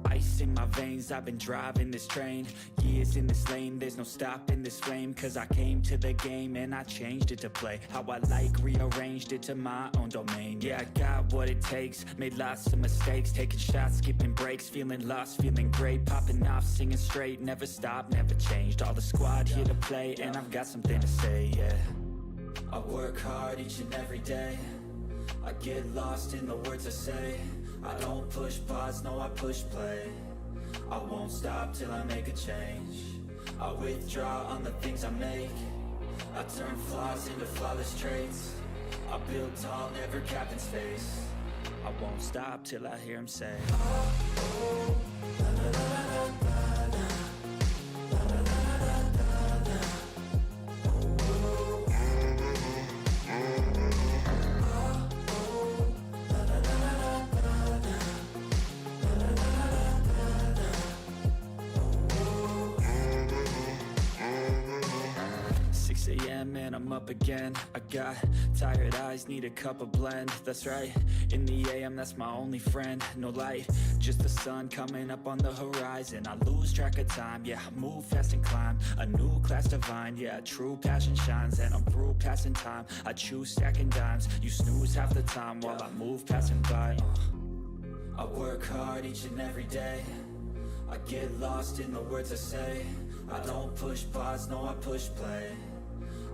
Ice in my veins, I've been driving this train. Years in this lane, there's no stopping this flame. Cause I came to the game and I changed it to play how I like, rearranged it to my own domain. Yeah, I got what it takes, made lots of mistakes, taking shots, skipping breaks, feeling lost, feeling great, popping off, singing straight, never stopped, never changed. All the squad here to play, and I've got something to say, yeah. I work hard each and every day, I get lost in the words I say. I don't push pause, no I push play. I won't stop till I make a change. I withdraw on the things I make. I turn flaws into flawless traits. I build tall, never capped in space. I won't stop till I hear him say, oh, oh, la, la, la, la, la, la. And I'm up again. I got tired eyes, need a cup of blend. That's right, in the AM, that's my only friend. No light, just the sun coming up on the horizon. I lose track of time, yeah, I move fast and climb a new class divine, yeah, true passion shines. And I'm through passing time, I choose stacking dimes. You snooze half the time while I move passing by. I work hard each and every day, I get lost in the words I say. I don't push pause, no I push play.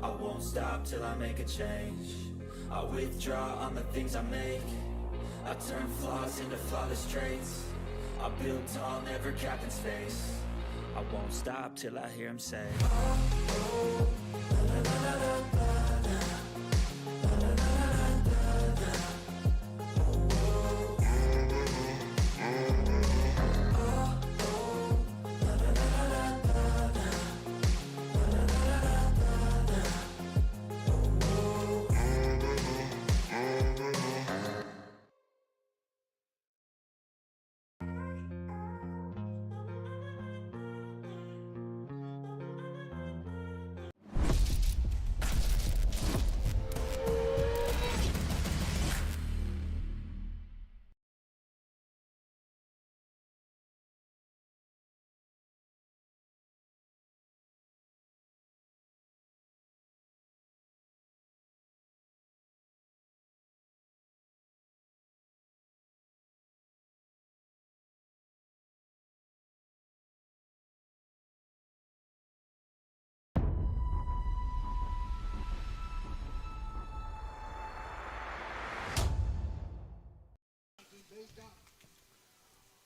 I won't stop till I make a change. I withdraw on the things I make. I turn flaws into flawless traits. I build tall, never capped in space. I won't stop till I hear him say, oh, oh, la, la, la, la, la, la.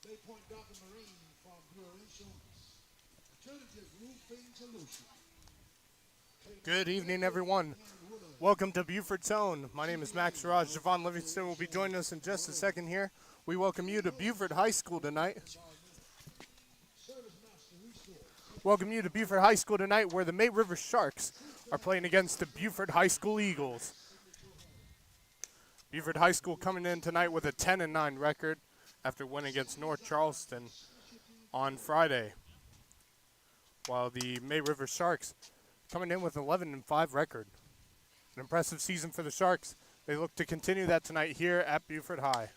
Bay Point Dock and Marine from Bureau Insurance. Alternative roofing solution. Good evening, everyone. Welcome to Beaufort's Own. My name is Max Raj. Javon Livingston will be joining us in just a second here. We welcome you to Beaufort High School tonight. Welcome you to Beaufort High School tonight, where the May River Sharks are playing against the Beaufort High School Eagles. Beaufort High School coming in tonight with a 10-9 record after winning against North Charleston on Friday, while the May River Sharks coming in with an 11-5 record. An impressive season for the Sharks. They look to continue that tonight here at Beaufort High.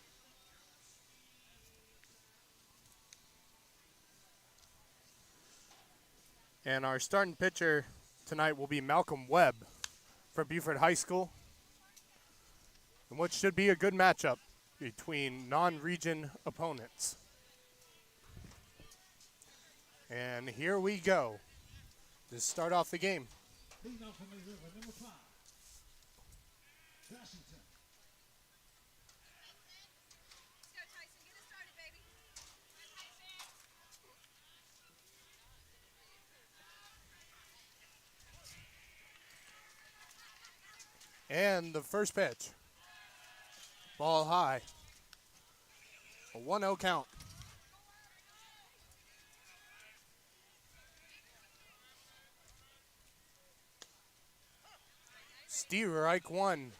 And our starting pitcher tonight will be Malcolm Webb from Beaufort High School, in what should be a good matchup between non-region opponents. And here we go to start off the game. Leading off from the river, number 5, Washington. Let's go, Tyson. Get us started, baby. And the first pitch. Ball high. A 1-0 count. Strike one.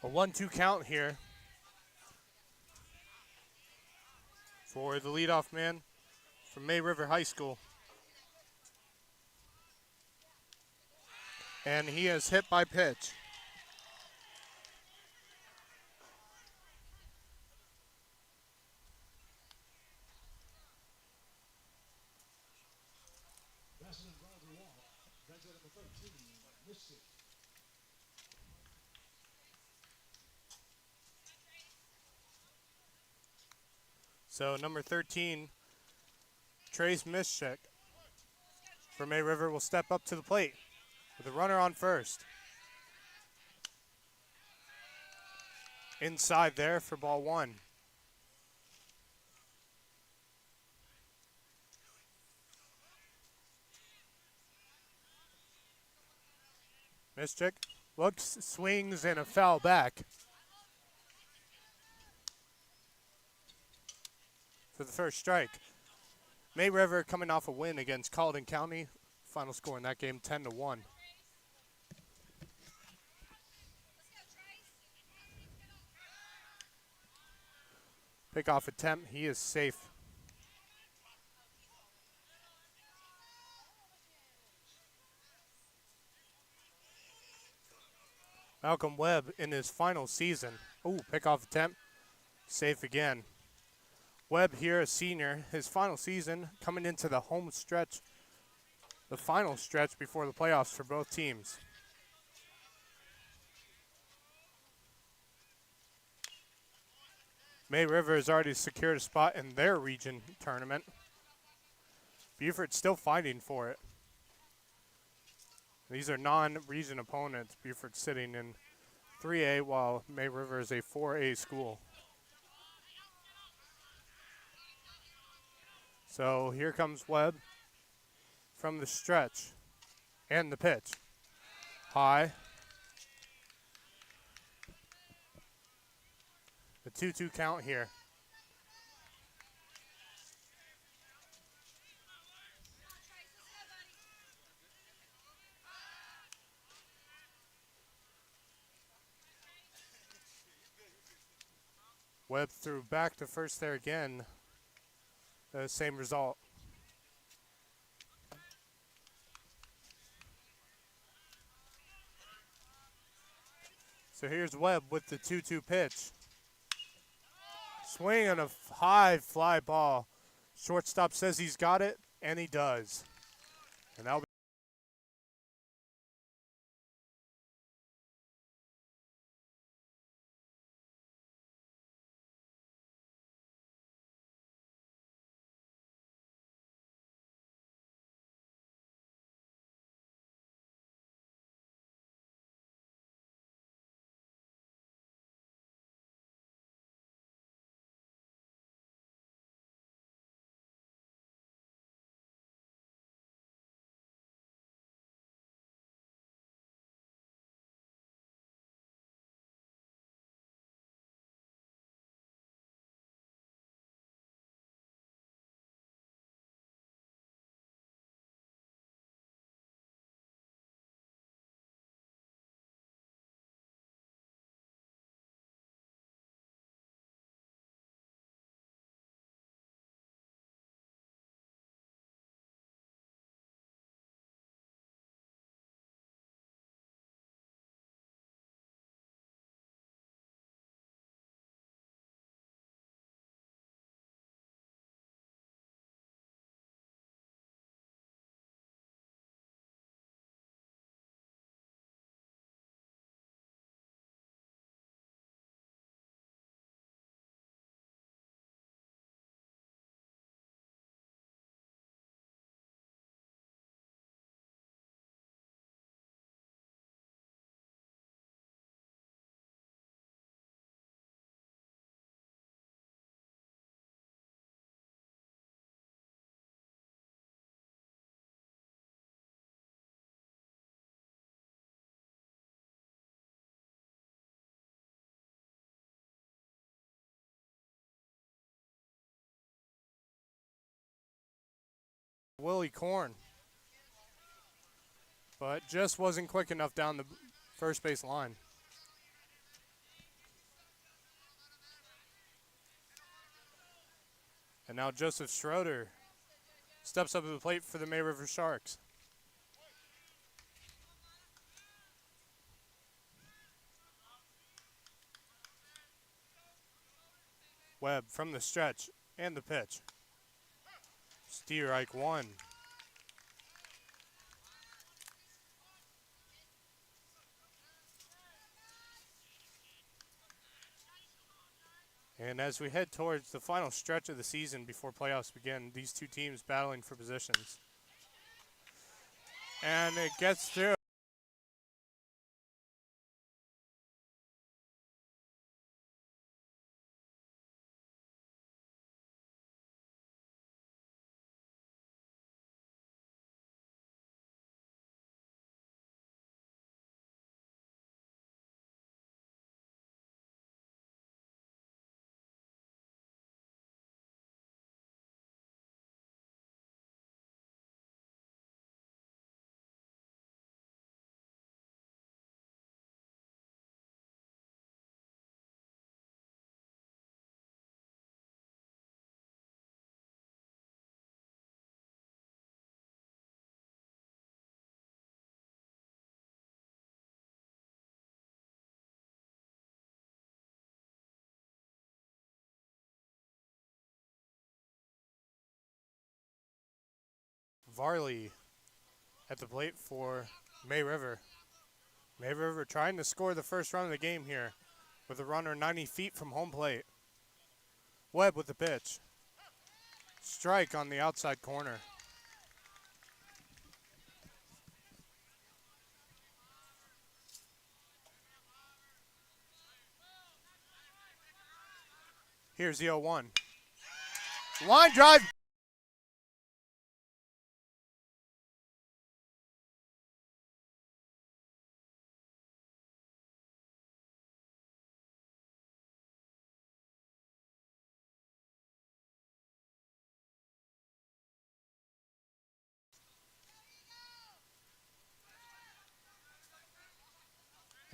A 1-2 count here for the leadoff man from May River High School. And he is hit by pitch. That's an involved walk. That's at number 13, Missy. So number 13, Trace Mischek for May River will step up to the plate with a runner on first. Inside there for ball one. Mischek looks, swings, and a foul back for the first strike. May River coming off a win against Colleton County. Final score in that game, 10-1. Pickoff attempt, he is safe. Malcolm Webb in his final season. Ooh, pickoff attempt, safe again. Webb here, a senior, his final season coming into the home stretch, the final stretch before the playoffs for both teams. May River has already secured a spot in their region tournament. Beaufort still fighting for it. These are non-region opponents. Beaufort sitting in 3A while May River is a 4A school. So here comes Webb from the stretch and the pitch. High. The 2-2 count here. Webb threw back to first there again. Same result. So here's Webb with the 2-2 pitch. Swing on a high fly ball. Shortstop says he's got it, and he does. And that'll be Willie Korn. But just wasn't quick enough down the first base line. And now Joseph Schroeder steps up to the plate for the May River Sharks. Webb from the stretch and the pitch. Strike one. And as we head towards the final stretch of the season before playoffs begin, these two teams battling for positions. And it gets through. Varley at the plate for May River. May River trying to score the first run of the game here with a runner 90 feet from home plate. Webb with the pitch. Strike on the outside corner. Here's the 0-1. Line drive.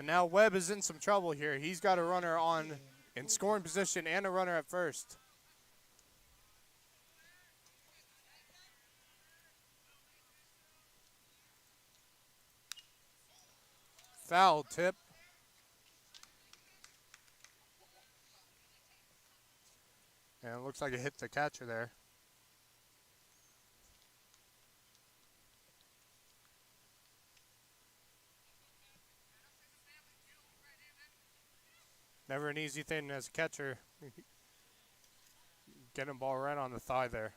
And now Webb is in some trouble here. He's got a runner on in scoring position and a runner at first. Foul tip. And it looks like it hit the catcher there. Never an easy thing as a catcher. Getting a ball right on the thigh there.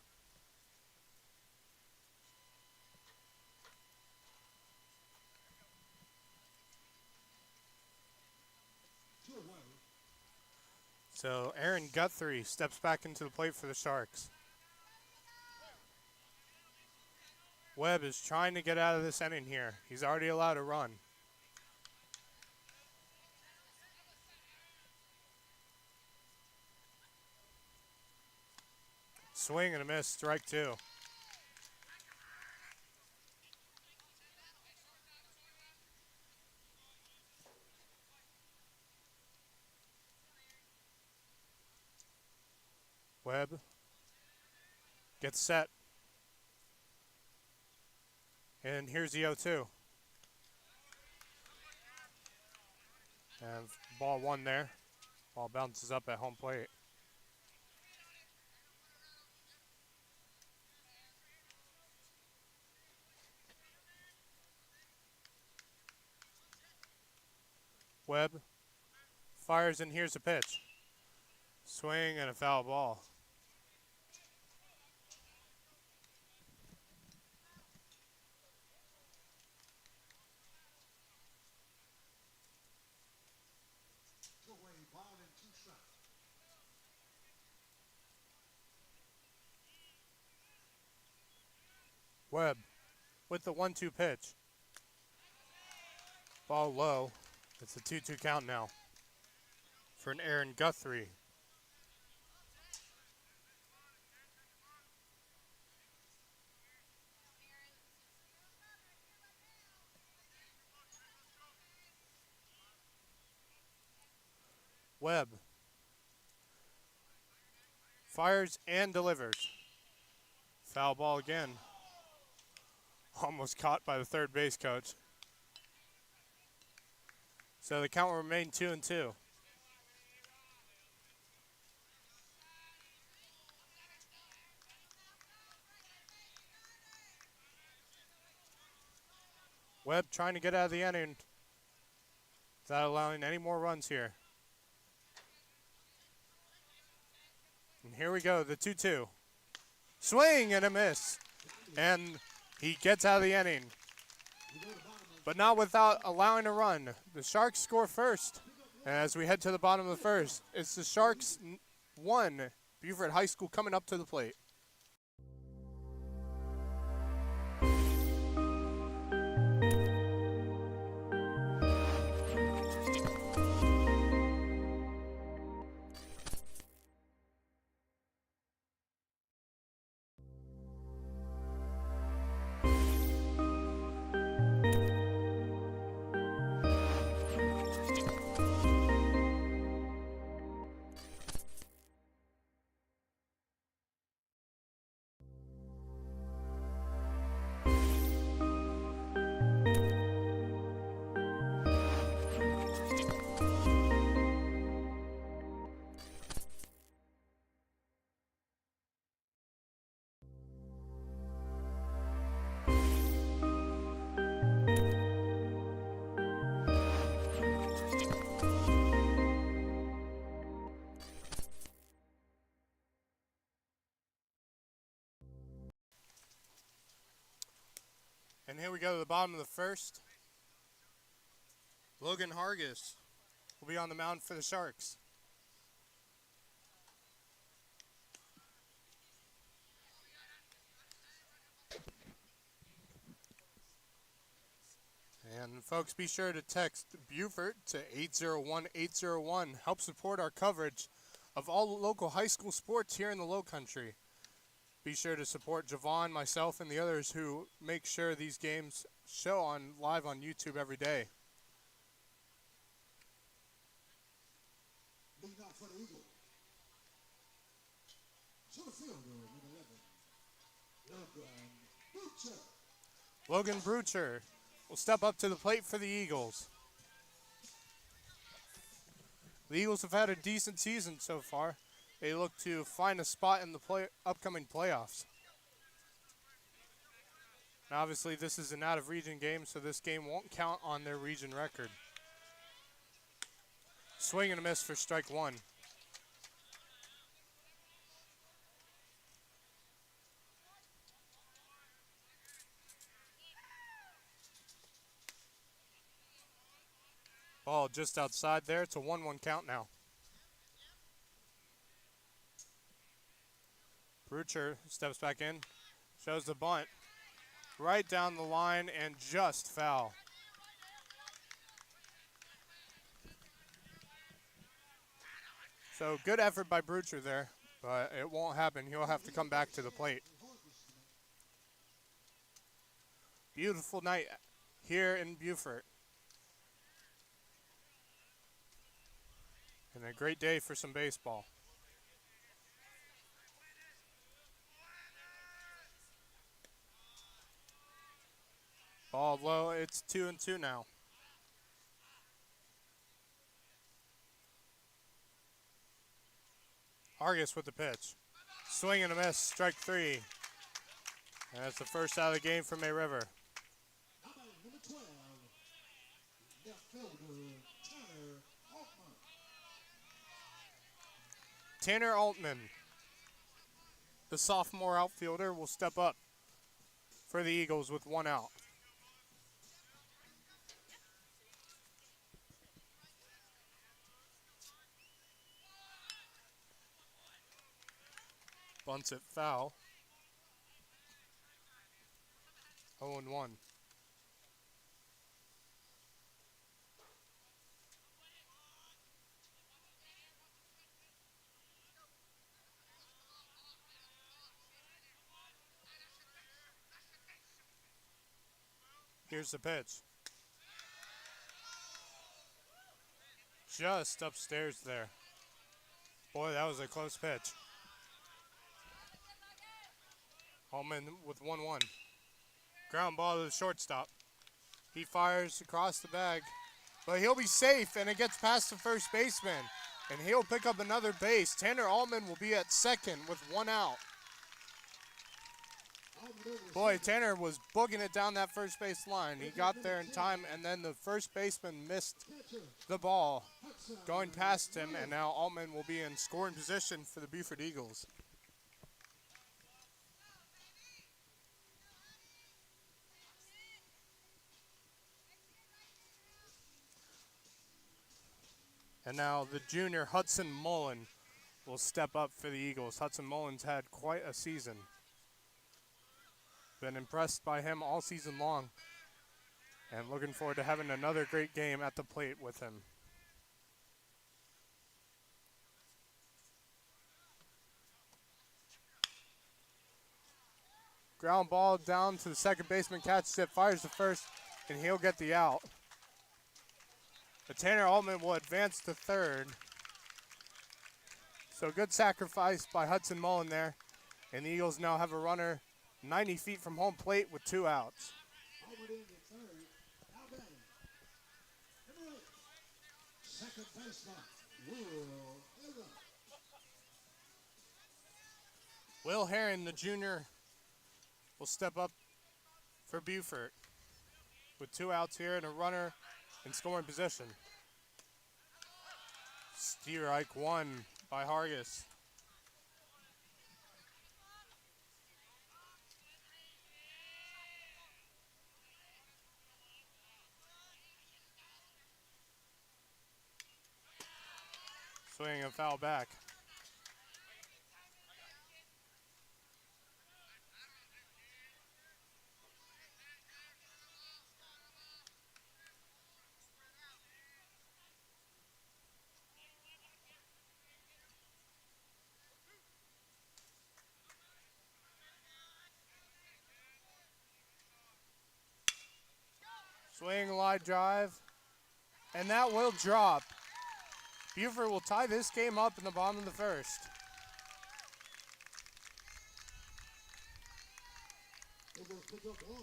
So Aaron Guthrie steps back into the plate for the Sharks. Webb is trying to get out of this inning here. He's already allowed a run. Swing and a miss, strike two. Webb gets set. And here's the 0-2. And ball one there. Ball bounces up at home plate. Webb fires and here's a pitch. Swing and a foul ball. Webb with the 1-2 pitch. Ball low. It's a 2-2 count now for an Aaron Guthrie. Webb Fires and delivers. Foul ball again. Almost caught by the third base coach. So the count will remain 2-2. Webb trying to get out of the inning without allowing any more runs here. And here we go, the 2-2. Swing and a miss. And he gets out of the inning, but not without allowing a run. The Sharks score first. And as we head to the bottom of the first, it's the Sharks 1, Beaufort High School coming up to the plate. And here we go to the bottom of the first. Logan Hargis will be on the mound for the Sharks. And folks, be sure to text Beaufort to 801-801. Help support our coverage of all local high school sports here in the Low Country. Be sure to support Javon, myself, and the others who make sure these games show live on YouTube every day. Leading out for the Eagles. Center fielder, number 11, Logan Butcher. Logan Brucher will step up to the plate for the Eagles. The Eagles have had a decent season so far. They look to find a spot in the upcoming playoffs. Now obviously this is an out-of-region game, so this game won't count on their region record. Swing and a miss for strike one. Ball just outside there. It's a 1-1 count now. Brucher steps back in, shows the bunt. Right down the line and just foul. So good effort by Brucher there, but it won't happen. He'll have to come back to the plate. Beautiful night here in Beaufort. And a great day for some baseball. Ball low, it's 2-2 now. Hargis with the pitch. Swing and a miss, strike three. And that's the first out of the game for May River. Number 12, left fielder, Tanner Tanner Altman. Altman, the sophomore outfielder, will step up for the Eagles with one out. Bunts it foul. 0-1. Here's the pitch. Just upstairs there. Boy, that was a close pitch. Allman with 1-1. Ground ball to the shortstop. He fires across the bag, but he'll be safe, and it gets past the first baseman, and he'll pick up another base. Tanner Allman will be at second with 1 out. Boy, Tanner was booging it down that first base line. He got there in time, and then the first baseman missed the ball going past him, and now Allman will be in scoring position for the Beaufort Eagles. And now the junior Hudson Mullen will step up for the Eagles. Hudson Mullen's had quite a season. Been impressed by him all season long, and looking forward to having another great game at the plate with him. Ground ball down to the second baseman, catches it, fires the first, and he'll get the out. But Tanner Allman will advance to third. So good sacrifice by Hudson Mullen there. And the Eagles now have a runner 90 feet from home plate with 2 outs. Over in the third. Now batting. Number 8. Second baseman. Will Herron, the junior, will step up for Beaufort with 2 outs here and a runner in scoring position. Strike 1 by Hargis. Swing and foul back. Swing, line drive, and that will drop. Beaufort will tie this game up in the bottom of the first. They're going to pick up 1.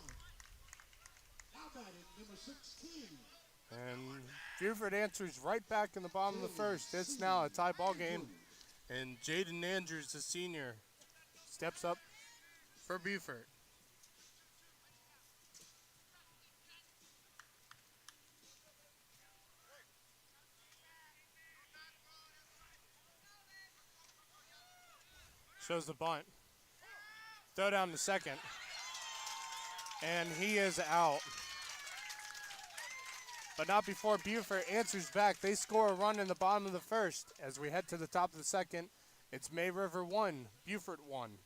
Now batting, number 16. And Beaufort answers right back in the bottom of the first. It's now a tie ball game, and Jaden Andrews, the senior, steps up for Beaufort. Shows the bunt. Throw down to second. And he is out. But not before Beaufort answers back. They score a run in the bottom of the first. As we head to the top of the second, it's May River 1, Beaufort 1.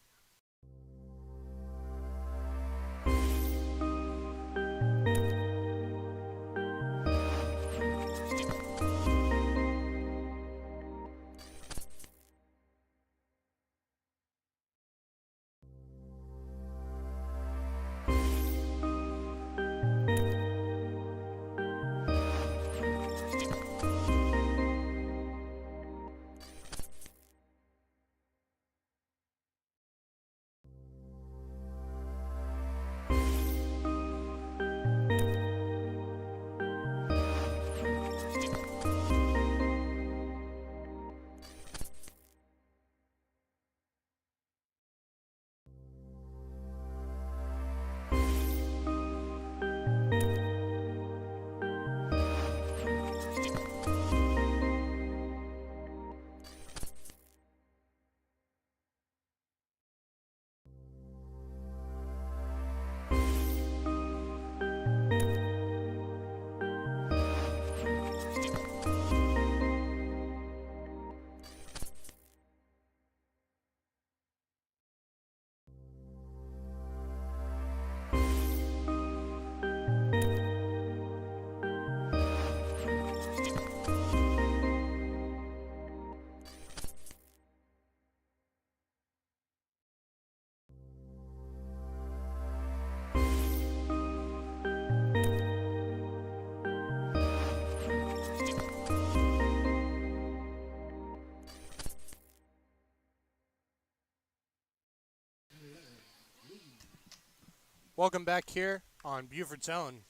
Welcome back here on Beaufort's Own,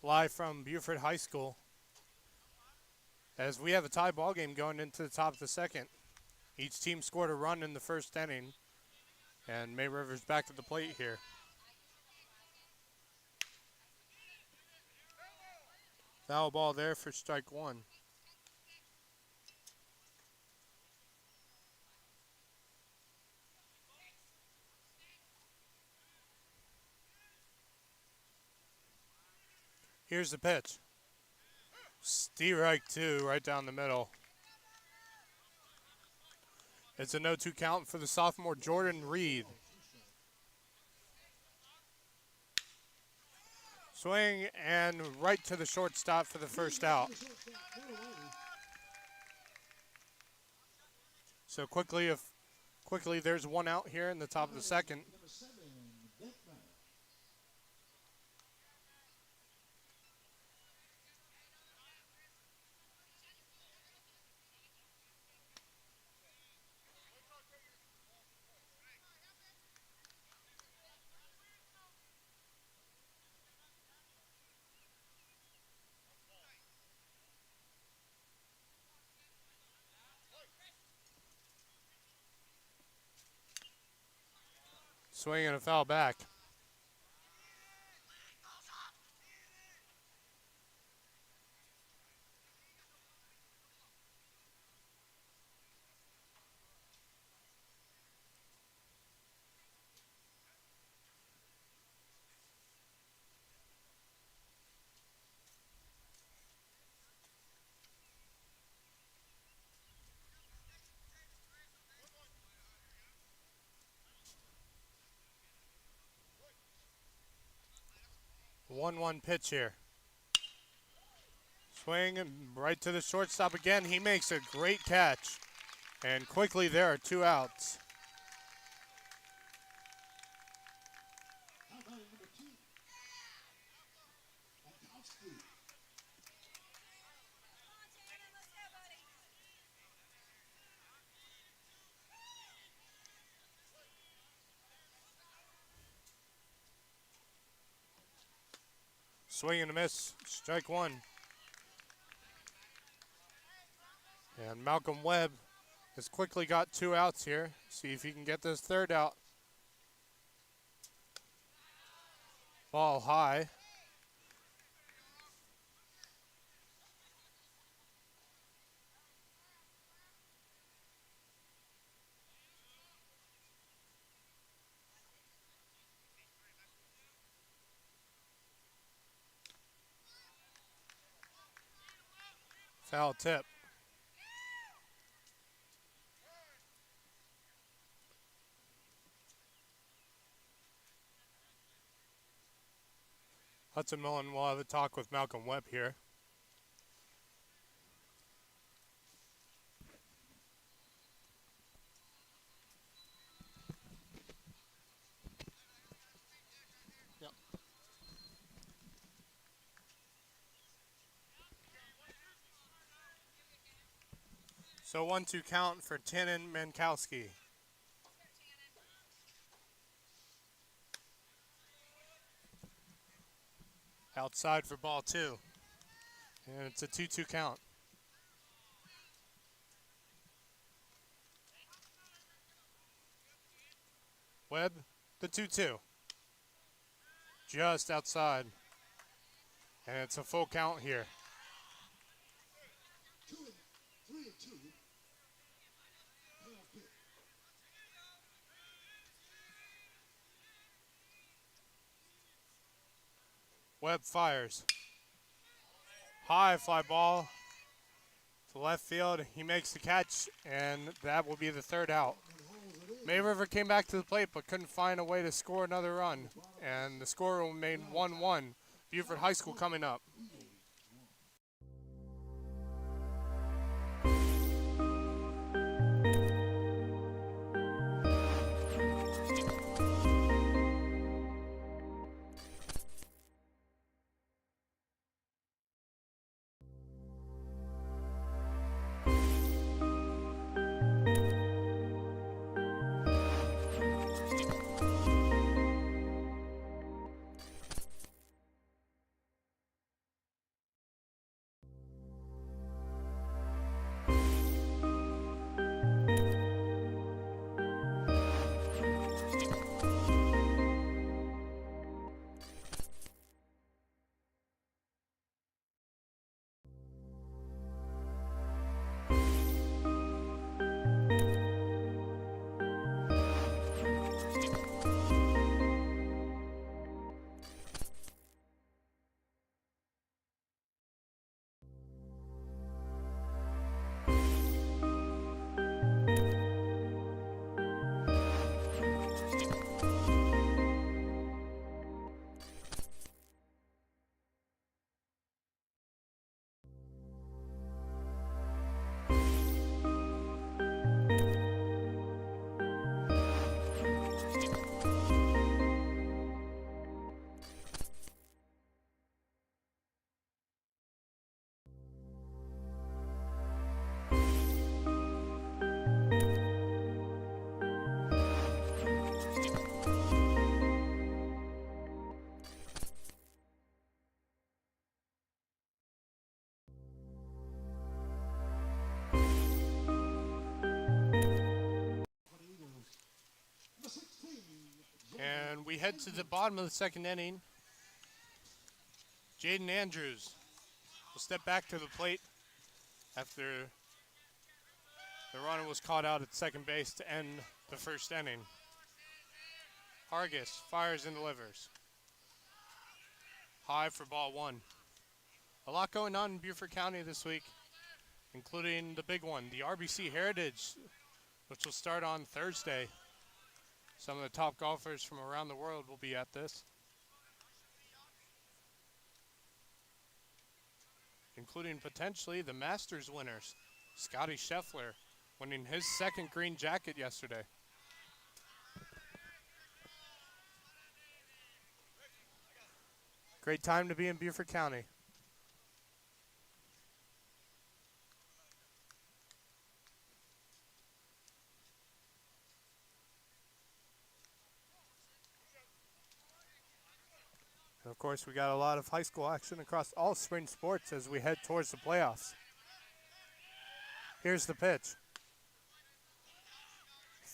live from Beaufort High School, as we have a tie ball game going into the top of the second. Each team scored a run in the first inning, and May River's back at the plate here. Foul ball there for strike one. Here's the pitch. Strike two right down the middle. It's a 0-2 count for the sophomore Jordan Reed. Swing and right to the shortstop for the first out. So quickly there's one out here in the top of the second. Swing and a foul back. One pitch here. Swing and right to the shortstop again. He makes a great catch. And quickly there are two outs. Swing and a miss, strike one. And Malcolm Webb has quickly got two outs here. See if he can get this third out. Ball high. Foul tip. Hudson Millen will have a talk with Malcolm Webb here. Yep. So 1-2 count for Tannen Mankowski. Outside for ball two. And it's a 2-2 count. Webb, the 2-2. Just outside. And it's a full count here. 3-2. Webb fires. High fly ball to left field. He makes the catch, and that will be the third out. May River came back to the plate but couldn't find a way to score another run, and the score remained 1-1. Beaufort High School coming up. we head to the bottom of the second inning. Jaden Andrews will step back to the plate after the runner was caught out at second base to end the first inning. Hargis fires and delivers. High for ball one. A lot going on in Beaufort County this week, including the big one, the RBC Heritage, which will start on Thursday. Some of the top golfers from around the world will be at this, including potentially the Masters winners. Scotty Scheffler winning his second green jacket yesterday. Great time to be in Beaufort County. And of course, we got a lot of high school action across all spring sports as we head towards the playoffs. Here's the pitch.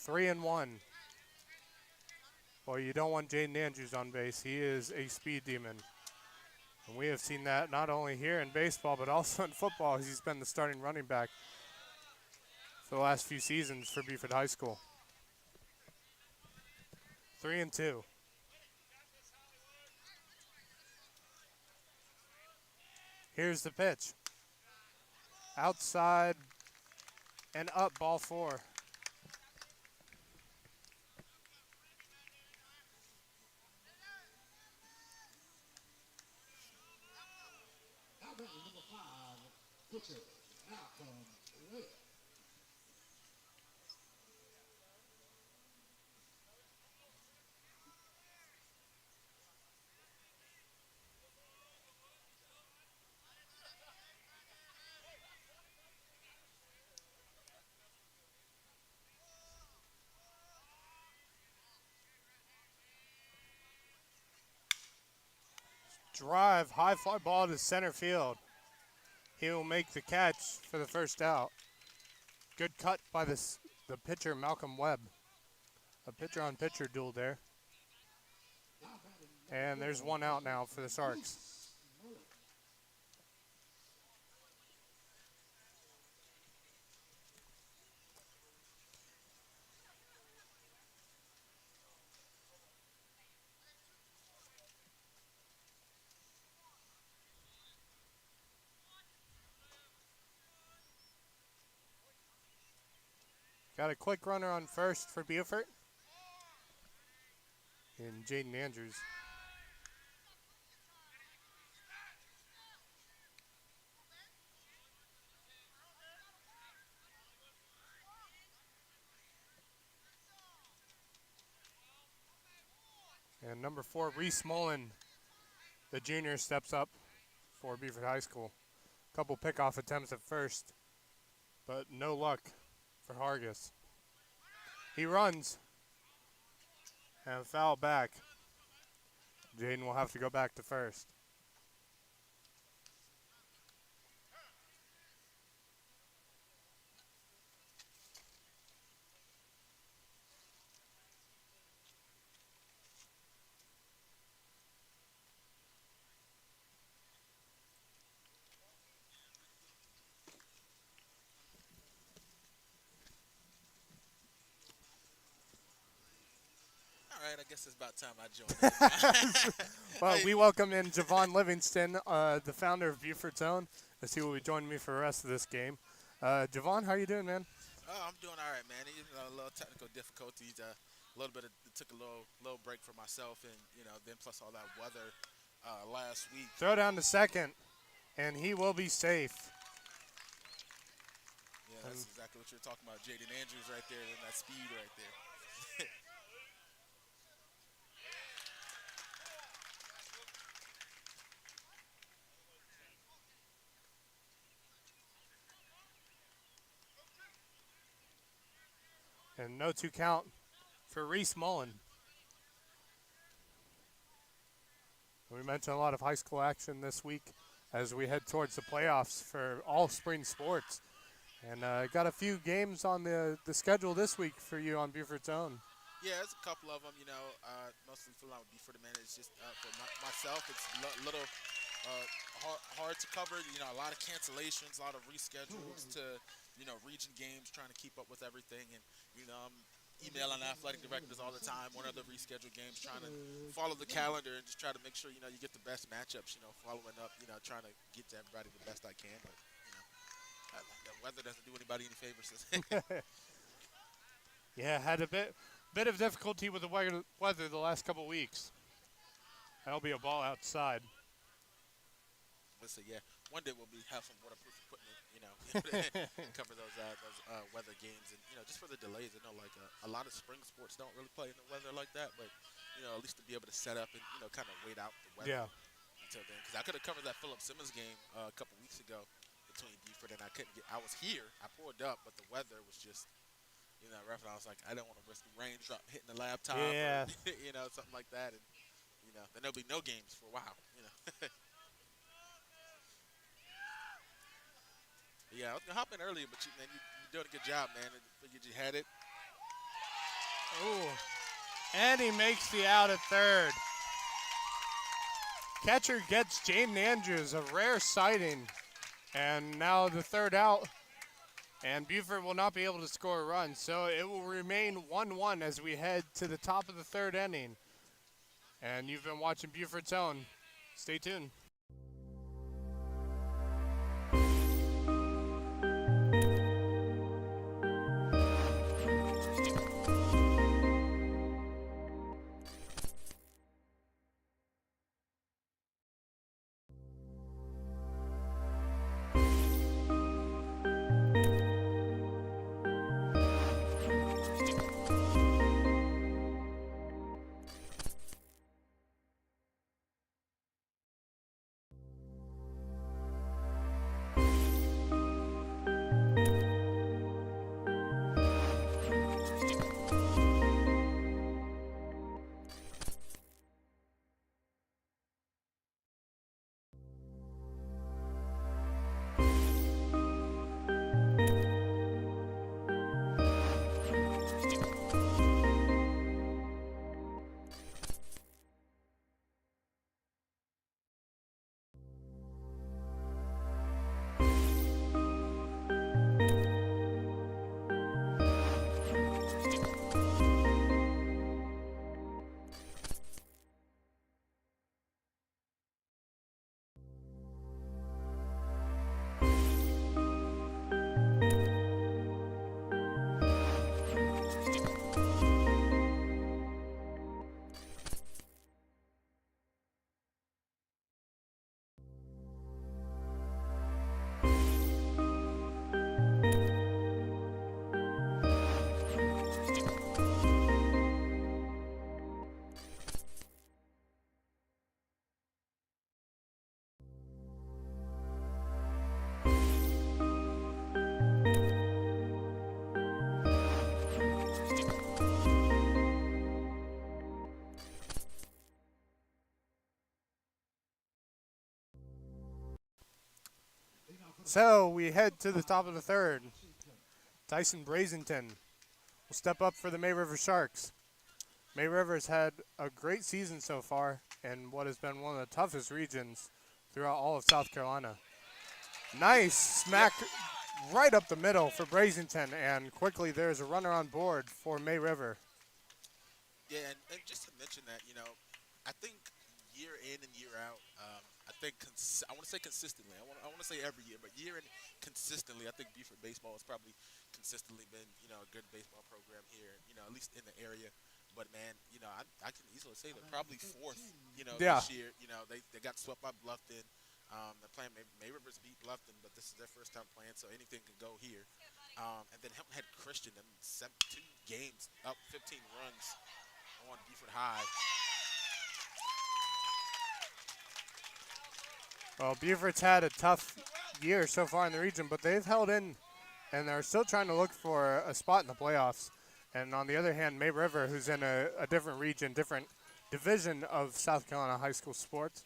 3-1. Well, you don't want Jaden Andrews on base. He is a speed demon. And we have seen that not only here in baseball, but also in football, as he's been the starting running back for the last few seasons for Beaufort High School. 3-2. Here's the pitch. Outside and up, ball four. Now batting number 5, pitcher, Malcolm Webb. Drive, high fly ball to center field. He will make the catch for the first out. Good cut by the pitcher, Malcolm Webb. A pitcher-on-pitcher duel there. And there's one out now for the Sharks. Got a quick runner on first for Beaufort. And Jaden Andrews. And number 4, Reese Mullen, the junior, steps up for Beaufort High School. Couple pickoff attempts at first, but no luck for Hargis. He runs and foul back. Jaden will have to go back to first. All right, I guess it's about time I joined. Well, we welcome in Javon Livingston, the founder of Beaufort's Own, as he will be joining me for the rest of this game. Javon, how are you doing, man? Oh, I'm doing all right, man. A little technical difficulties. A little bit. Took a little break for myself, and then plus all that weather last week. Throw down to second, and he will be safe. Yeah, that's exactly what you're talking about. Jaden Andrews right there, and that speed right there. And no 2 count for Reese Mullen. We mentioned a lot of high school action this week as we head towards the playoffs for all spring sports. And got a few games on the schedule this week for you on Beaufort's Own. Yeah, it's a couple of them. Mostly for Beaufort, man. It's just for myself. It's a little hard to cover. A lot of cancellations, a lot of reschedules to region games, trying to keep up with everything. And I'm emailing athletic directors all the time. One of the rescheduled games, trying to follow the calendar and just try to make sure you get the best matchups. Following up. Trying to get to everybody the best I can. But the weather doesn't do anybody any favors. Yeah, had a bit of difficulty with the weather the last couple weeks. That'll be a ball outside. Let's see, yeah. One day we'll have some waterproof equipment, cover those weather games, and just for the delays. I know like a lot of spring sports don't really play in the weather like that, but at least to be able to set up and kind of wait out the weather Yeah. until then. Because I could have covered that Philip Simmons game a couple weeks ago between Beaufort and I couldn't get. I was here, I pulled up, but the weather was just rough. And I was like, I don't want to risk a raindrop hitting the laptop, Yeah. or something like that, and then there'll be no games for a while. Yeah, I was gonna hop in earlier, but you're doing a good job, man. I figured you had it. Ooh. And he makes the out at third. Catcher gets Jaden Andrews, a rare sighting. And now the third out. And Beaufort will not be able to score a run. So it will remain 1-1 as we head to the top of the third inning. And you've been watching Beaufort's Own. Stay tuned. So we head to the top of the third. Tyson Brazenton will step up for the May River Sharks. May River has had a great season so far in what has been one of the toughest regions throughout all of South Carolina. Nice smack right up the middle for Brazenton, and quickly there's a runner on board for May River. Yeah, and just to mention that, I think year in and year out, I think I want to say consistently. I want to say every year, but year in consistently, I think Beaufort baseball has probably consistently been, a good baseball program here, at least in the area. But man, I can easily say they're probably fourth, Yeah. this year. They got swept by Bluffton. They're playing May Rivers beat Bluffton, but this is their first time playing, so anything can go here. And then Hilton Head Christian in 2 games up 15 runs on Beaufort High. Well, Beaufort's had a tough year so far in the region, but they've held in, and they're still trying to look for a spot in the playoffs. And on the other hand, May River, who's in a different region, different division of South Carolina high school sports,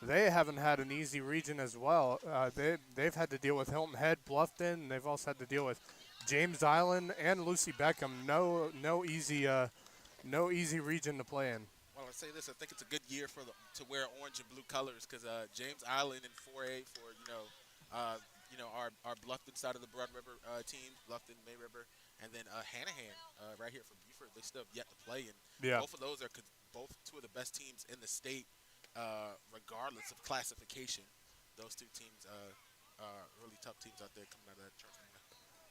they haven't had an easy region as well. They've had to deal with Hilton Head, Bluffton. They've also had to deal with James Island and Lucy Beckham. No easy No easy region to play in. Well, I say this. I think it's a good year for to wear orange and blue colors because James Island in 4A for our Bluffton side of the Broad River team, Bluffton, May River, and then Hanahan right here for Beaufort. They still have yet to play, and Yeah. both of those are both two of the best teams in the state, regardless of classification. Those two teams are really tough teams out there coming out of that tournament.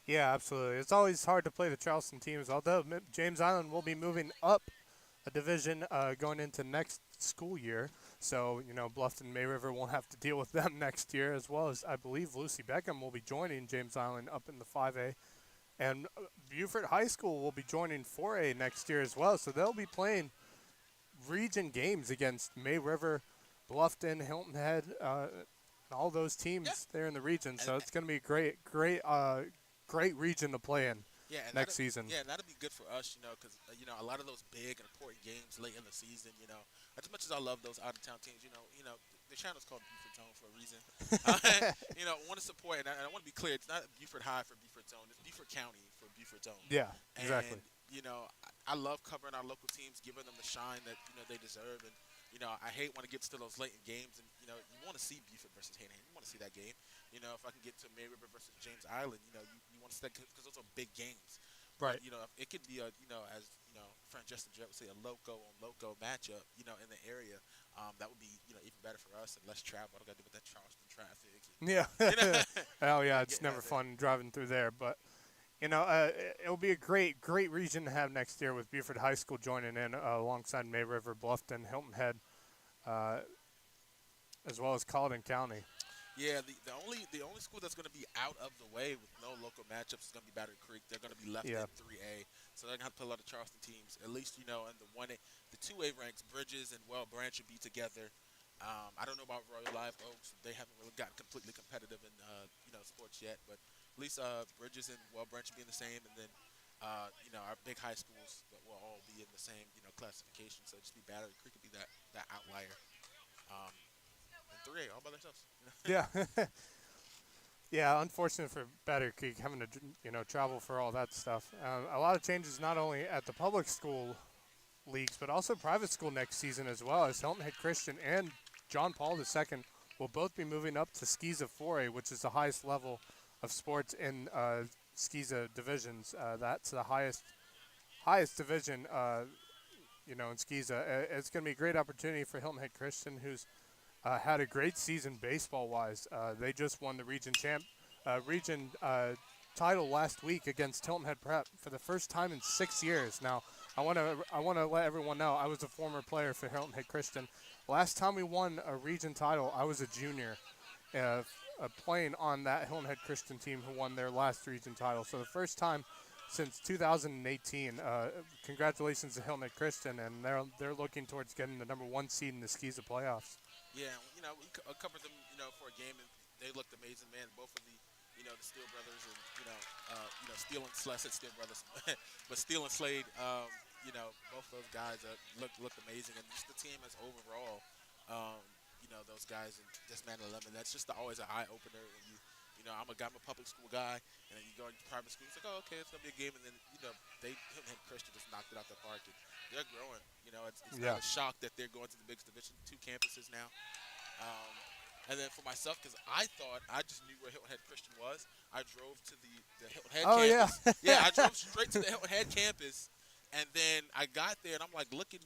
Yeah, absolutely. It's always hard to play the Charleston teams, although James Island will be moving up a division going into next school year. So, Bluffton May River won't have to deal with them next year, as well as I believe Lucy Beckham will be joining James Island up in the 5A. And Beaufort High School will be joining 4A next year as well. So they'll be playing region games against May River, Bluffton, Hilton Head, all those teams there in the region. So it's going to be a great region to play in next season. Yeah, and that'll be good for us, because a lot of those big and important games late in the season, as much as I love those out-of-town teams, the channel's called Beaufort Zone for a reason. I want to support, and I want to be clear, it's not Beaufort High for Beaufort Zone, it's Beaufort County for Beaufort Zone. Yeah, exactly. And, I love covering our local teams, giving them the shine that, they deserve, and, I hate when it gets to those late games, and, you want to see Beaufort versus Hanahan. You want to see that game. If I can get to May River versus James Island, you want to see that because those are big games. Right. But, it could be friend Justin Jett would say, a loco matchup, in the area. That would be, even better for us and less travel. I don't got to deal with that Charleston traffic. Yeah. Oh, yeah, it's never fun driving through there. But, it'll be a great region to have next year with Beaufort High School joining in alongside May River, Bluffton, Hilton Head, as well as Colleton County. Yeah, the only school that's going to be out of the way with no local matchups is going to be Battery Creek. They're going to be left in 3A, so they're going to have to play a lot of Charleston teams. At least in the 2A ranks, Bridges and Well Branch will be together. I don't know about Royal Live Oaks; they haven't really gotten completely competitive in sports yet. But at least Bridges and Well Branch will be in the same, and then our big high schools that will all be in the same classification. So just be Battery Creek will be that outlier. And 3A all by themselves. Yeah. Yeah, unfortunate for Battery Creek having to, travel for all that stuff. A lot of changes not only at the public school leagues, but also private school next season as well, as Hilton Head Christian and John Paul II will both be moving up to SCISA 4A, which is the highest level of sports in SCISA divisions. That's the highest division, in SCISA. It's going to be a great opportunity for Hilton Head Christian, who's had a great season baseball-wise. They just won the region title last week against Hilton Head Prep for the first time in 6 years. Now, I want to let everyone know I was a former player for Hilton Head Christian. Last time we won a region title, I was a junior, playing on that Hilton Head Christian team who won their last region title. So the first time since 2018. Congratulations to Hilton Head Christian, and they're looking towards getting the #1 seed in the SCISA playoffs. Yeah, we covered them, for a game, and they looked amazing, man. Both of the Steele brothers, and Steele and Slade, I said Steele brothers, but Steele and Slade, both those guys looked amazing, and just the team as overall, those guys and just Man 11. That's just always an eye opener when I'm a public school guy, and then you go into private school. It's like, oh, okay, it's gonna be a game, and then Hilton Head Christian just knocked it out the park, and they're growing. It's not a shock that they're going to the biggest division, 2 campuses now. And then for myself, because I just knew where Hilton Head Christian was. I drove to the Hilton Head campus. Yeah, I drove straight to the Hilton Head campus, and then I got there, and I'm like looking,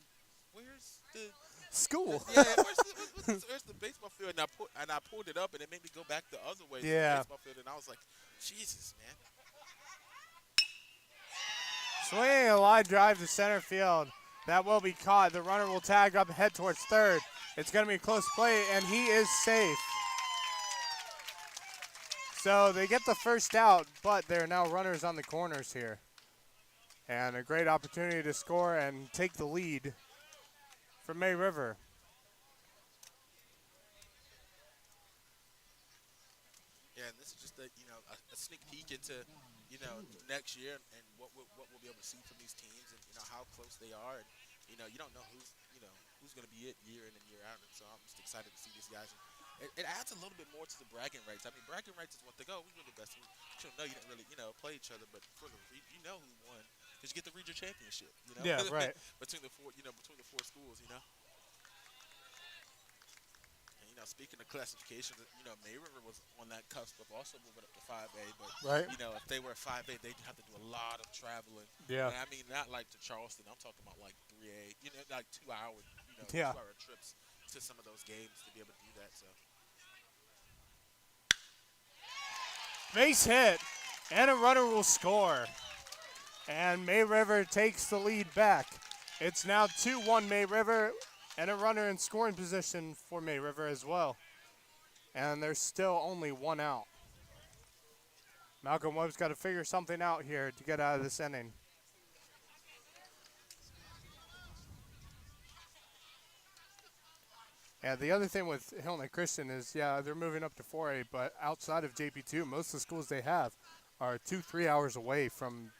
where's the school? Yeah, where's the baseball field? And I pulled it up, and it made me go back the other way to the baseball field, and I was like, Jesus, man. Swinging a line drive to center field. That will be caught. The runner will tag up, head towards third. It's going to be a close play, and he is safe. So they get the first out, but there are now runners on the corners here. And a great opportunity to score and take the lead for May River. Yeah, and this is just a sneak peek into next year and what we'll be able to see from these teams, and how close they are, and you don't know who's going to be it year in and year out, and so I'm just excited to see these guys. And it adds a little bit more to the bragging rights. I mean, bragging rights is one thing. Oh, we were the best. You don't know, you didn't really play each other, but for who won, because you get the region championship. Yeah, right. between the four schools. And, speaking of classifications, May River was on that cusp of also moving up to 5A. But Right. if they were 5A, they'd have to do a lot of traveling. Yeah. And I mean, not like to Charleston. I'm talking about like 3A. Like 2 hour, Yeah. 2 hour trips to some of those games to be able to do that. So. Base hit, and a runner will score. And May River takes the lead back. It's now 2-1 May River, and a runner in scoring position for May River as well. And there's still only one out. Malcolm Webb's got to figure something out here to get out of this inning. Yeah, the other thing with Hillnet Christian is, yeah, they're moving up to 4A, but outside of JP2, most of the schools they have are 2-3 hours away from,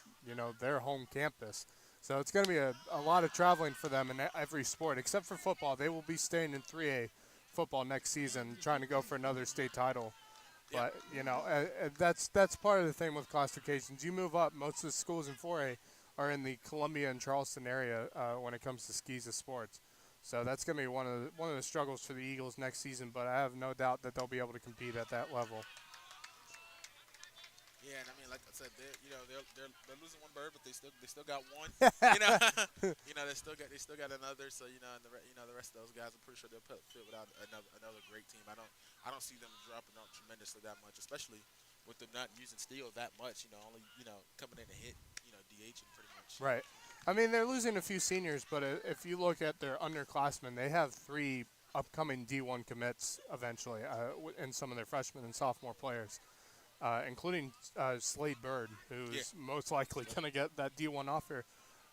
their home campus. So it's going to be a lot of traveling for them in every sport, except for football. They will be staying in 3A football next season, trying to go for another state title. But, that's part of the thing with classifications. You move up, most of the schools in 4A are in the Columbia and Charleston area when it comes to SCISA sports. So that's going to be one of the struggles for the Eagles next season, but I have no doubt that they'll be able to compete at that level. Yeah, and I mean, like I said, they're losing one bird, but they still got one. They still got another. So and the rest of those guys, I'm pretty sure they'll fit without another great team. I don't see them dropping off tremendously that much, especially with them not using Steele that much. Only coming in to hit DHing pretty much. Right. I mean, they're losing a few seniors, but if you look at their underclassmen, they have 3 upcoming D1 commits eventually, and some of their freshmen and sophomore players, including Slade Bird, who's most likely going to get that D1 offer.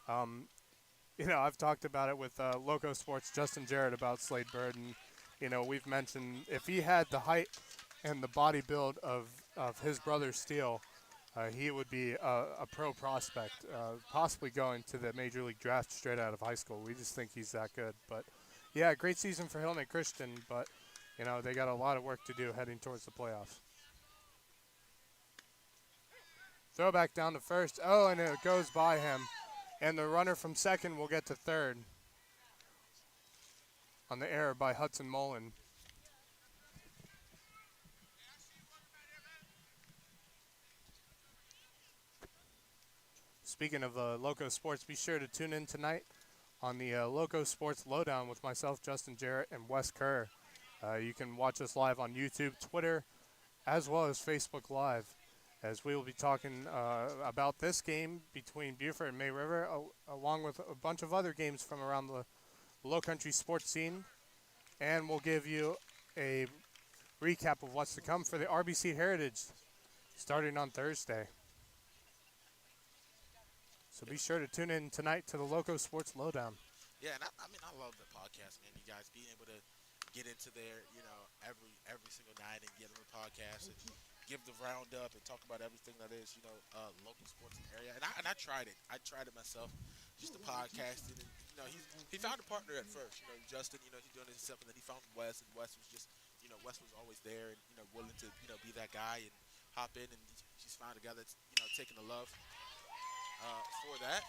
I've talked about it with Loco Sports, Justin Jarrett, about Slade Bird, and we've mentioned if he had the height and the body build of his brother Steele, he would be a pro prospect, possibly going to the Major League draft straight out of high school. We just think he's that good. But, yeah, great season for Hillnet Christian, but, they got a lot of work to do heading towards the playoffs. Throwback down to first. Oh, and it goes by him. And the runner from second will get to third on the error by Hudson Mullen. Speaking of Loco Sports, be sure to tune in tonight on the Loco Sports Lowdown with myself, Justin Jarrett, and Wes Kerr. You can watch us live on YouTube, Twitter, as well as Facebook Live, as we will be talking about this game between Beaufort and May River, along with a bunch of other games from around the low-country sports scene. And we'll give you a recap of what's to come for the RBC Heritage starting on Thursday. So be sure to tune in tonight to the Loco Sports Lowdown. Yeah, and I love the podcast, man. You guys being able to get into there, every single night and get on the podcast and give the roundup and talk about everything that is, local sports in the area. And I tried it. I tried it myself, just the podcasting. And, he found a partner at first. Justin, he's doing it himself, and then he found Wes, and Wes was just, Wes was always there and, willing to, be that guy and hop in, and he's found a guy that's, taking the love for that.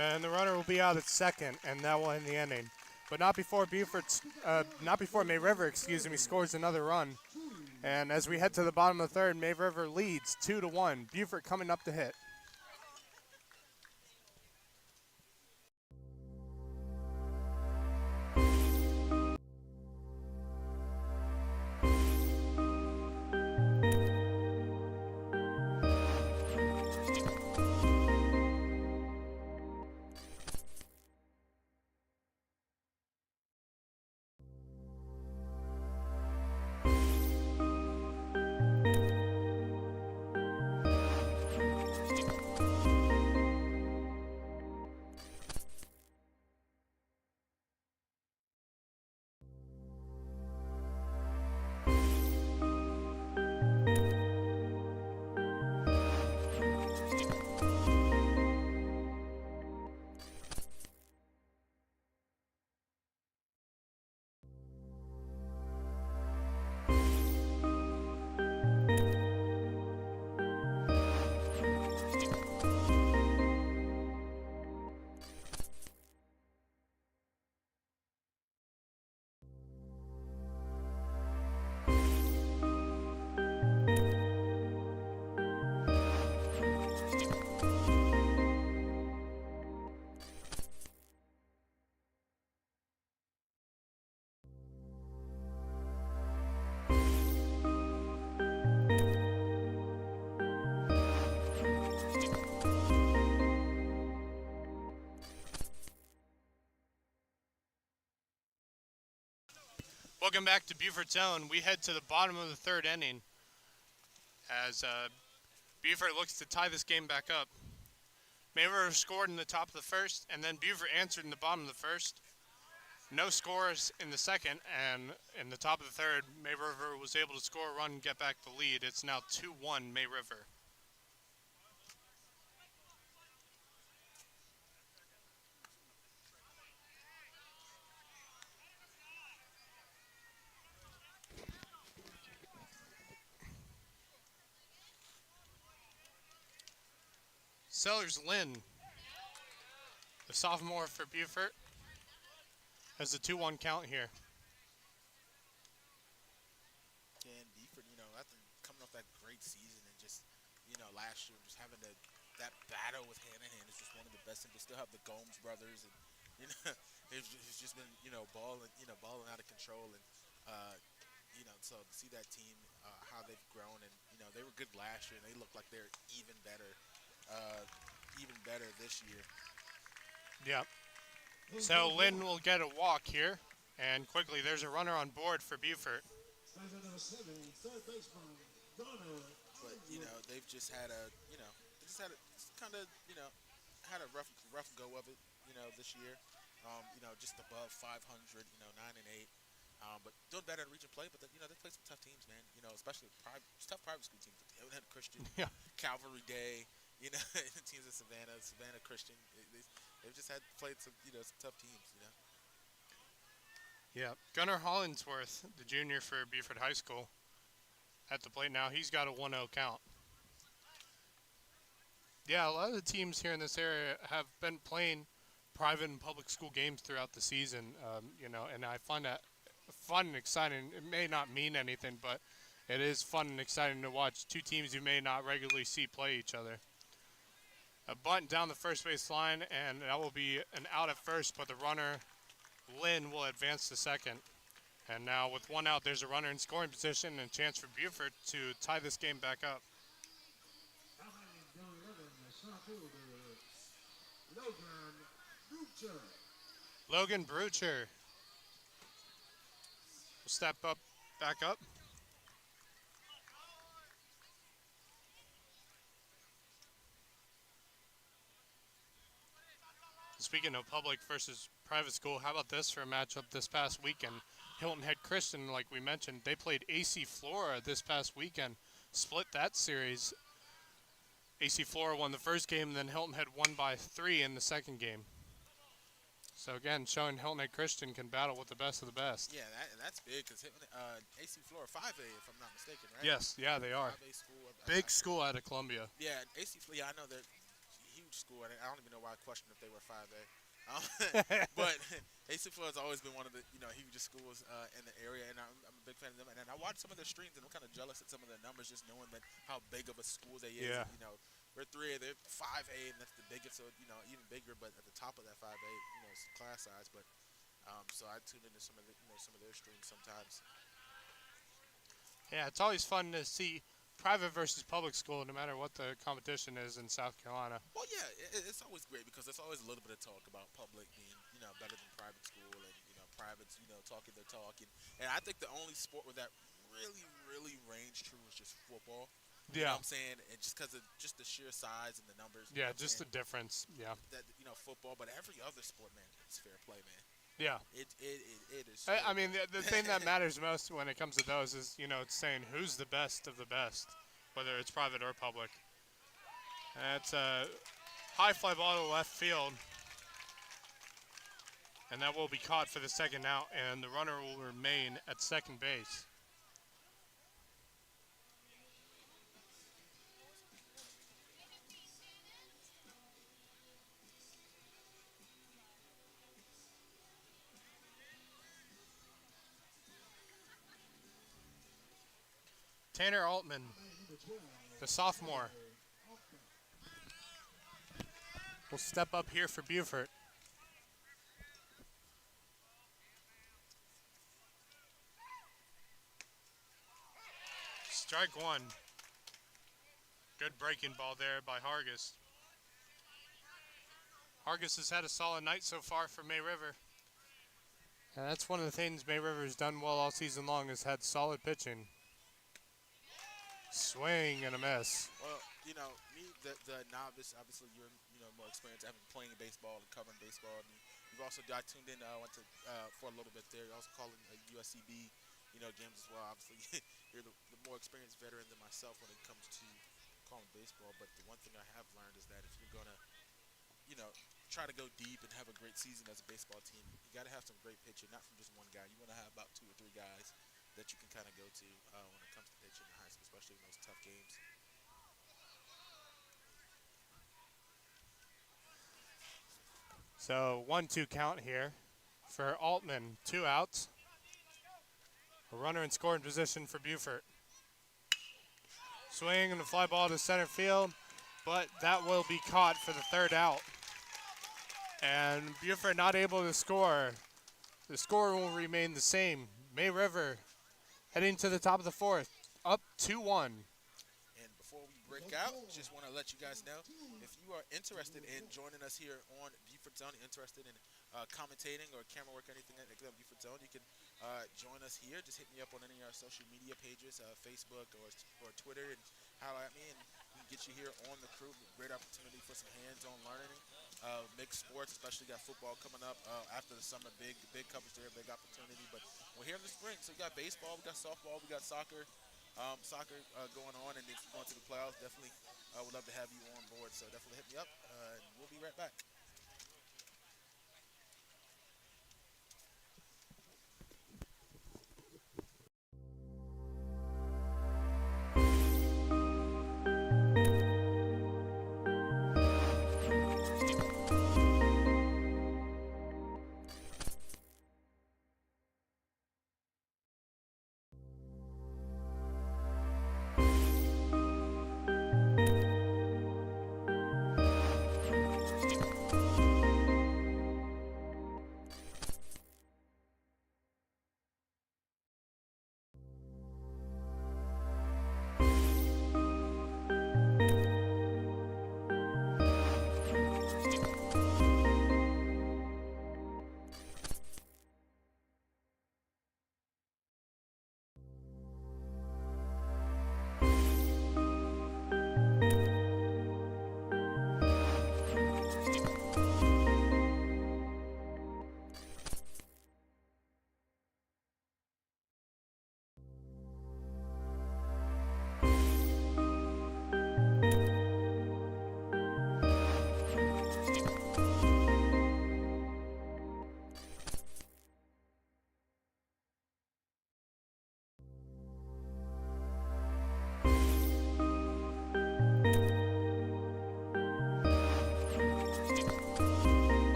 And the runner will be out at second, and that will end the inning. But not before May River, scores another run. And as we head to the bottom of the third, May River leads 2-1. Beaufort coming up to hit. Welcome back to Beaufort Zone. We head to the bottom of the third inning as Beaufort looks to tie this game back up. May River scored in the top of the first, and then Beaufort answered in the bottom of the first. No scores in the second, and in the top of the third, May River was able to score a run and get back the lead. It's now 2-1 May River. Sellers Lynn, the sophomore for Beaufort, has a 2-1 count here. And Beaufort, after coming off that great season and just, last year just having that battle with hand-in-hand is just one of the best. And they still have the Gomes brothers, and it's just been balling out of control. And so to see that team how they've grown, and they were good last year, and they look like they're even better this year. Yep. So Lynn will get a walk here, and quickly there's a runner on board for Beaufort. Stands at number 7, third baseman, Donner. But they've just had kind of had a rough go of it this year. Just above 500, 9-8. But doing better in region play. But they play some tough teams, man. Especially tough private school teams. They had Christian, Yeah. Calvary Day. Teams in Savannah Christian. They've just played some some tough teams. Yeah. Gunnar Hollingsworth, the junior for Beaufort High School, at the plate now. He's got a 1-0 count. Yeah, a lot of the teams here in this area have been playing private and public school games throughout the season, and I find that fun and exciting. It may not mean anything, but it is fun and exciting to watch two teams you may not regularly see play each other. A bunt down the first base line, and that will be an out at first, but the runner, Lynn, will advance to second. And now with one out, there's a runner in scoring position and a chance for Beaufort to tie this game back up. Logan Brucher will step back up. Speaking of public versus private school, how about this for a matchup this past weekend? Hilton Head Christian, like we mentioned, they played AC Flora this past weekend, split that series. AC Flora won the first game, and then Hilton Head won by 3 in the second game. So again, showing Hilton Head Christian can battle with the best of the best. Yeah, that's big because AC Flora 5A, if I'm not mistaken, right? Yes, yeah, they are. 5A school. Big school out of Columbia. Yeah, AC Flora. Yeah, I know they're a huge school. I don't even know why I questioned if they were 5A. But AC Flora has always been one of the hugest schools in the area, and I'm a big fan of them. And I watch some of their streams, and I'm kind of jealous at some of their numbers, just knowing that how big of a school they is. Yeah. We're 3A, they're 5A, and that's the biggest, so even bigger. But at the top of that 5A, it's class size. But so I tune into some of their streams sometimes. Yeah, it's always fun to see private versus public school, no matter what the competition is in South Carolina. Well, yeah, it's always great because there's always a little bit of talk about public being, better than private school, and privates, talking their talk, and I think the only sport where that really, really reigns true is just football. You know what I'm saying? And just because of just the sheer size and the numbers. Yeah, just the difference. Yeah. That football, but every other sport, man, it's fair play, man. Yeah. It is. I mean, the thing that matters most when it comes to those is, it's saying who's the best of the best, whether it's private or public. That's a high fly ball to left field. And that will be caught for the second out, and the runner will remain at second base. Tanner Altman, the sophomore, will step up here for Beaufort. Strike one. Good breaking ball there by Hargis. Hargis has had a solid night so far for May River. And that's one of the things May River's done well all season long is had solid pitching. Swing and a miss. Well, you know, me, the novice, obviously you're, more experienced having playing baseball and covering baseball. And you've also, I tuned in, went to, for a little bit there. You're also calling USCB, games as well. Obviously, you're the more experienced veteran than myself when it comes to calling baseball. But the one thing I have learned is that if you're going to, try to go deep and have a great season as a baseball team, you got to have some great pitching, not from just one guy. You want to have about 2 or 3 guys that you can kind of go to when it comes to pitching in high school, especially in those tough games. So 1-2 count here for Altman. 2 outs. A runner in scoring position for Beaufort. Swing and a fly ball to center field, but that will be caught for the 3rd out. And Beaufort not able to score. The score will remain the same. May River heading to the top of the 4th, up 2-1. And before we break out, just want to let you guys know, if you are interested in joining us here on Beaufort Zone, interested in commentating or camera work or anything like that on Beaufort Zone, you can join us here. Just hit me up on any of our social media pages, Facebook or Twitter, and holler at me, and we can get you here on the crew. Great opportunity for some hands-on learning. Mixed sports, especially got football coming up after the summer. Big coverage there, big opportunity. But we're here in the spring, so we got baseball, we got softball, we got soccer. Going on, and if you're going to the playoffs, definitely would love to have you on board. So definitely hit me up, and we'll be right back.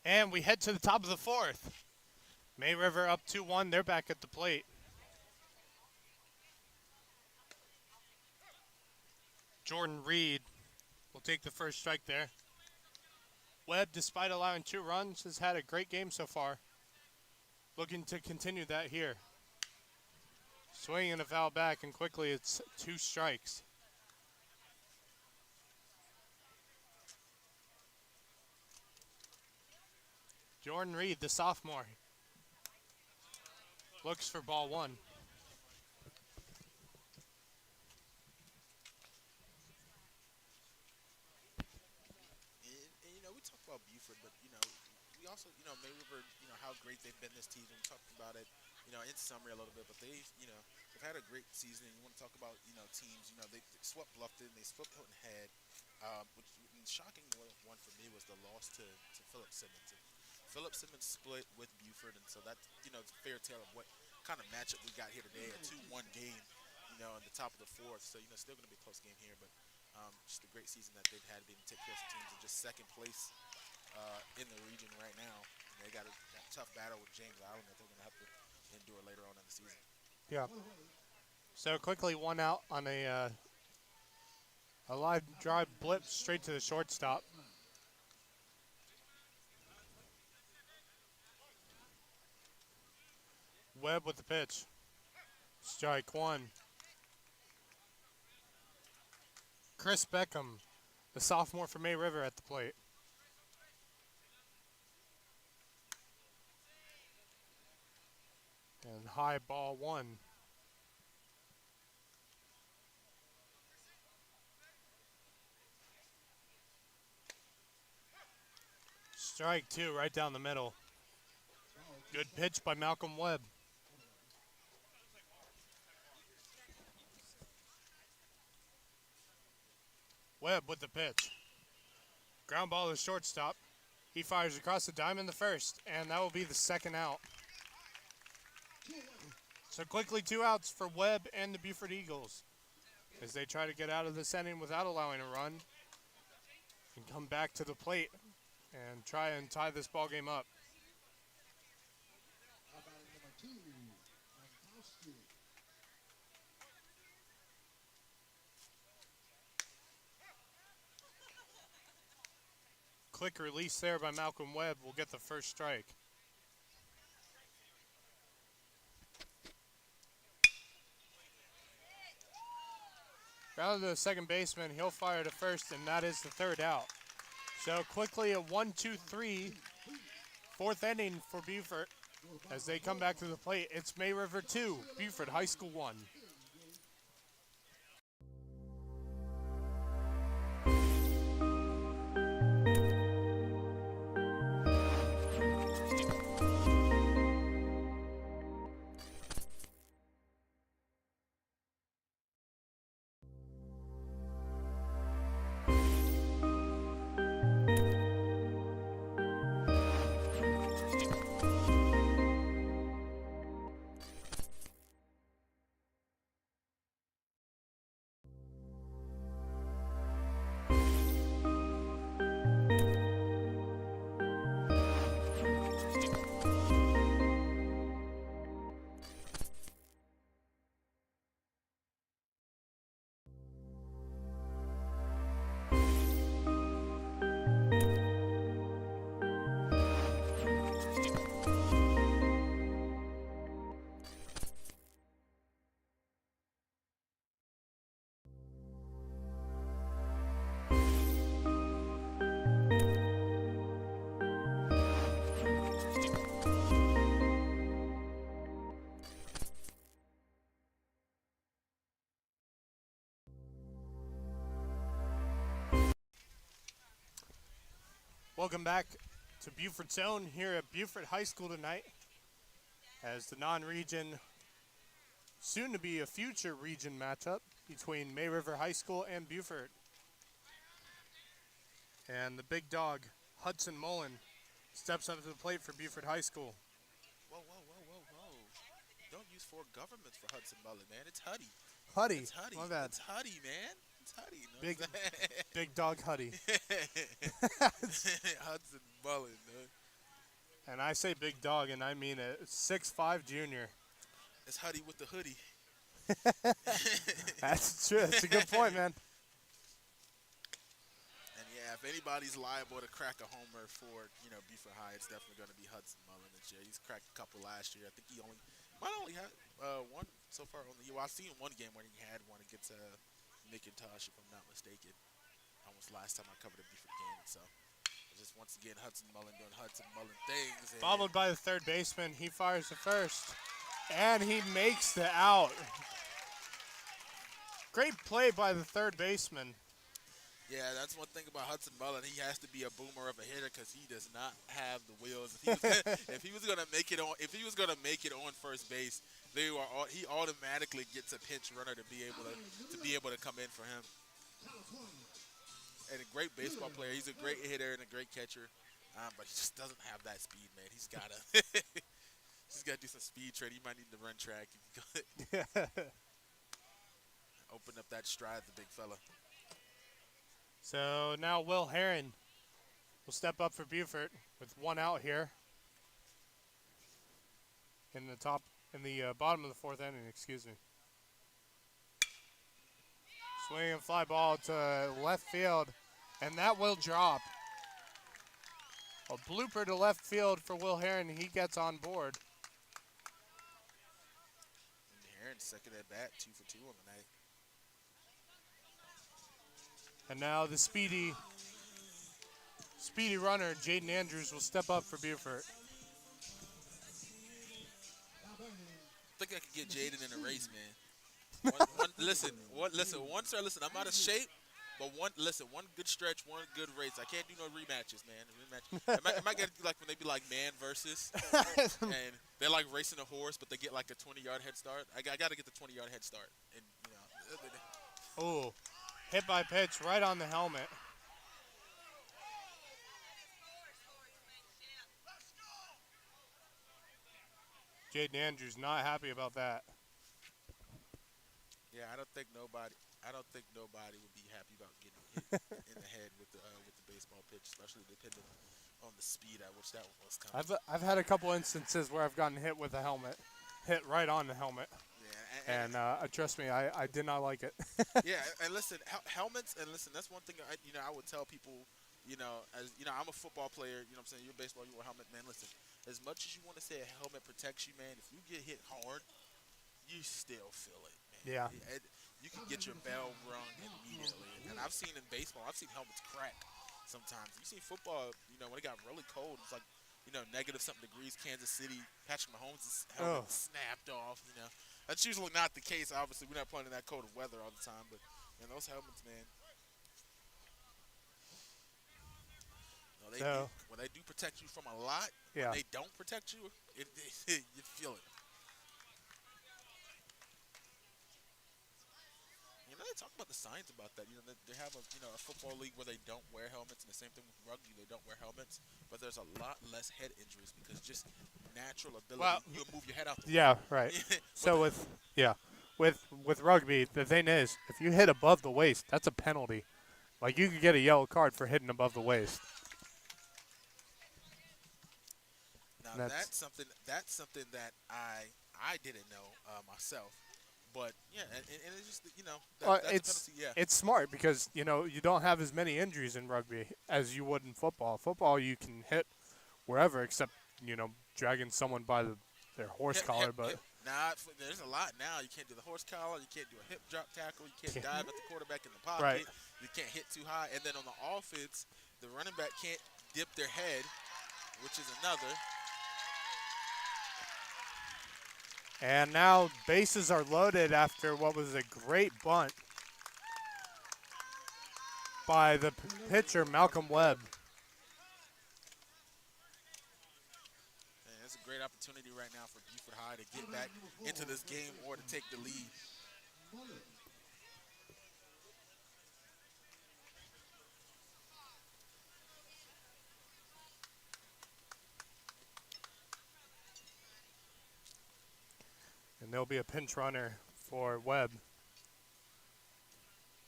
And we head to the top of the 4th. May River up 2-1. They're back at the plate. Jordan Reed will take the first strike there. Webb, despite allowing 2 runs, has had a great game so far. Looking to continue that here. Swing and a foul back, and quickly it's 2 strikes. Jordan Reed, the sophomore, looks for ball 1. And we talk about Beaufort, but, we also, May River, how great they've been this season. We talked about it, in summary a little bit, but they've had a great season. And you want to talk about, teams, they swept Bluffton, they swept Hilton Head, which shocking one for me was the loss to Philip Simmons. And Philip Simmons split with Beaufort, and so that's, it's a fair tale of what kind of matchup we got here today, a 2-1 game, in the top of the 4th. So, still going to be a close game here, but just a great season that they've had, being take care of some teams in just 2nd place in the region right now. And they got a tough battle with James Island that they're going to have to endure later on in the season. Yeah. So quickly 1 out on a live drive blip straight to the shortstop. Webb with the pitch. Strike one. Chris Beckham, the sophomore from May River, at the plate. And high ball one. Strike two right down the middle. Good pitch by Malcolm Webb. Webb with the pitch. Ground ball to shortstop. He fires across the diamond the first, and that will be the second out. So quickly 2 outs for Webb and the Beaufort Eagles as they try to get out of this inning without allowing a run and come back to the plate and try and tie this ball game up. How about number 2, Gronkowski? Quick release there by Malcolm Webb will get the first strike. Round to the second baseman, he'll fire to first, and that is the third out. So quickly a 1-2-3, fourth inning for Beaufort as they come back to the plate. It's May River 2, Beaufort High School 1. Welcome back to Beaufort's Own here at Beaufort High School tonight as the non-region, soon to be a future region matchup between May River High School and Beaufort. And the big dog, Hudson Mullen, steps up to the plate for Beaufort High School. Whoa. Don't use four governments for Hudson Mullen, man. It's Huddy. Huddy, It's Huddy. my bad. It's Huddy, man. It's Huddy. You know Big, what I'm saying? big dog Huddy. Hudson Mullen, man. And I say big dog, and I mean a 6'5" junior. It's Huddy with the hoodie. That's true. That's a good point, man. And yeah, if anybody's liable to crack a homer for, Beaufort High, it's definitely going to be Hudson Mullen this year. He's cracked a couple last year. I think he might only had one so far. I've seen one game when he had one against McIntosh, if I'm not mistaken. Almost last time I covered a Beaufort game. So just once again, Hudson Mullen doing Hudson Mullen things. Followed by the third baseman. He fires the first. And he makes the out. Great play by the third baseman. Yeah, that's one thing about Hudson Mullen. He has to be a boomer of a hitter because he does not have the wheels. If he was gonna make it on first base, he automatically gets a pinch runner to be able to come in for him. And a great baseball player. He's a great hitter and a great catcher, but he just doesn't have that speed, man. He's gotta do some speed training. He might need to run track. Open up that stride, the big fella. So now Will Herron will step up for Beaufort with one out here in the bottom of the fourth inning, excuse me. Swinging fly ball to left field, and that will drop. A blooper to left field for Will Herron. He gets on board. and second at bat, 2 for 2 on the night. And now the speedy runner, Jaden Andrews, will step up for Beaufort. I think I could get Jaden in a race, man. Listen, I'm out of shape, but one good stretch, one good race. I can't do no rematches, man. It might get like when they be like man versus, and they're like racing a horse, but they get like a 20-yard head start. I got to get the 20-yard head start, and Oh, hit by pitch right on the helmet. Jaden Andrews not happy about that. yeah, I don't think nobody would be happy about getting hit in the head with the baseball pitch, especially depending on the speed at which that one was coming. I've had a couple instances where I've gotten hit with a helmet, hit right on the helmet, Yeah, and trust me, I did not like it. yeah, and listen, helmets, and listen, that's one thing I would tell people, I'm a football player, you know what I'm saying, you're a baseball, you're a helmet, man, listen, as much as you want to say a helmet protects you, man, if you get hit hard, you still feel it, man. Yeah. You can get your bell rung immediately, and I've seen in baseball, I've seen helmets crack sometimes. You see football, when it got really cold, it's like, negative something degrees, Kansas City, Patrick Mahomes' helmet snapped off, That's usually not the case. Obviously, we're not playing in that cold of weather all the time, but those helmets, man. When they do protect you from a lot, Yeah. when they don't protect you, you feel it. They talk about the science about that. They have a football league where they don't wear helmets, and the same thing with rugby. They don't wear helmets, but there's a lot less head injuries because just natural ability. You'll move your head out. Yeah, right. So with rugby, the thing is, if you hit above the waist, that's a penalty. Like you could get a yellow card for hitting above the waist. Now that's something that I didn't know myself. But yeah, and it's just that's a penalty. Yeah, it's smart because you don't have as many injuries in rugby as you would in football. Football you can hit wherever except dragging someone by their horse collar. But there's a lot now. You can't do the horse collar. You can't do a hip drop tackle. You can't dive at the quarterback in the pocket. Right. You can't hit too high. And then on the offense, the running back can't dip their head, which is another. And now bases are loaded after what was a great bunt by the pitcher, Malcolm Webb. And it's a great opportunity right now for Beaufort High to get back into this game or to take the lead. And there'll be a pinch runner for Webb.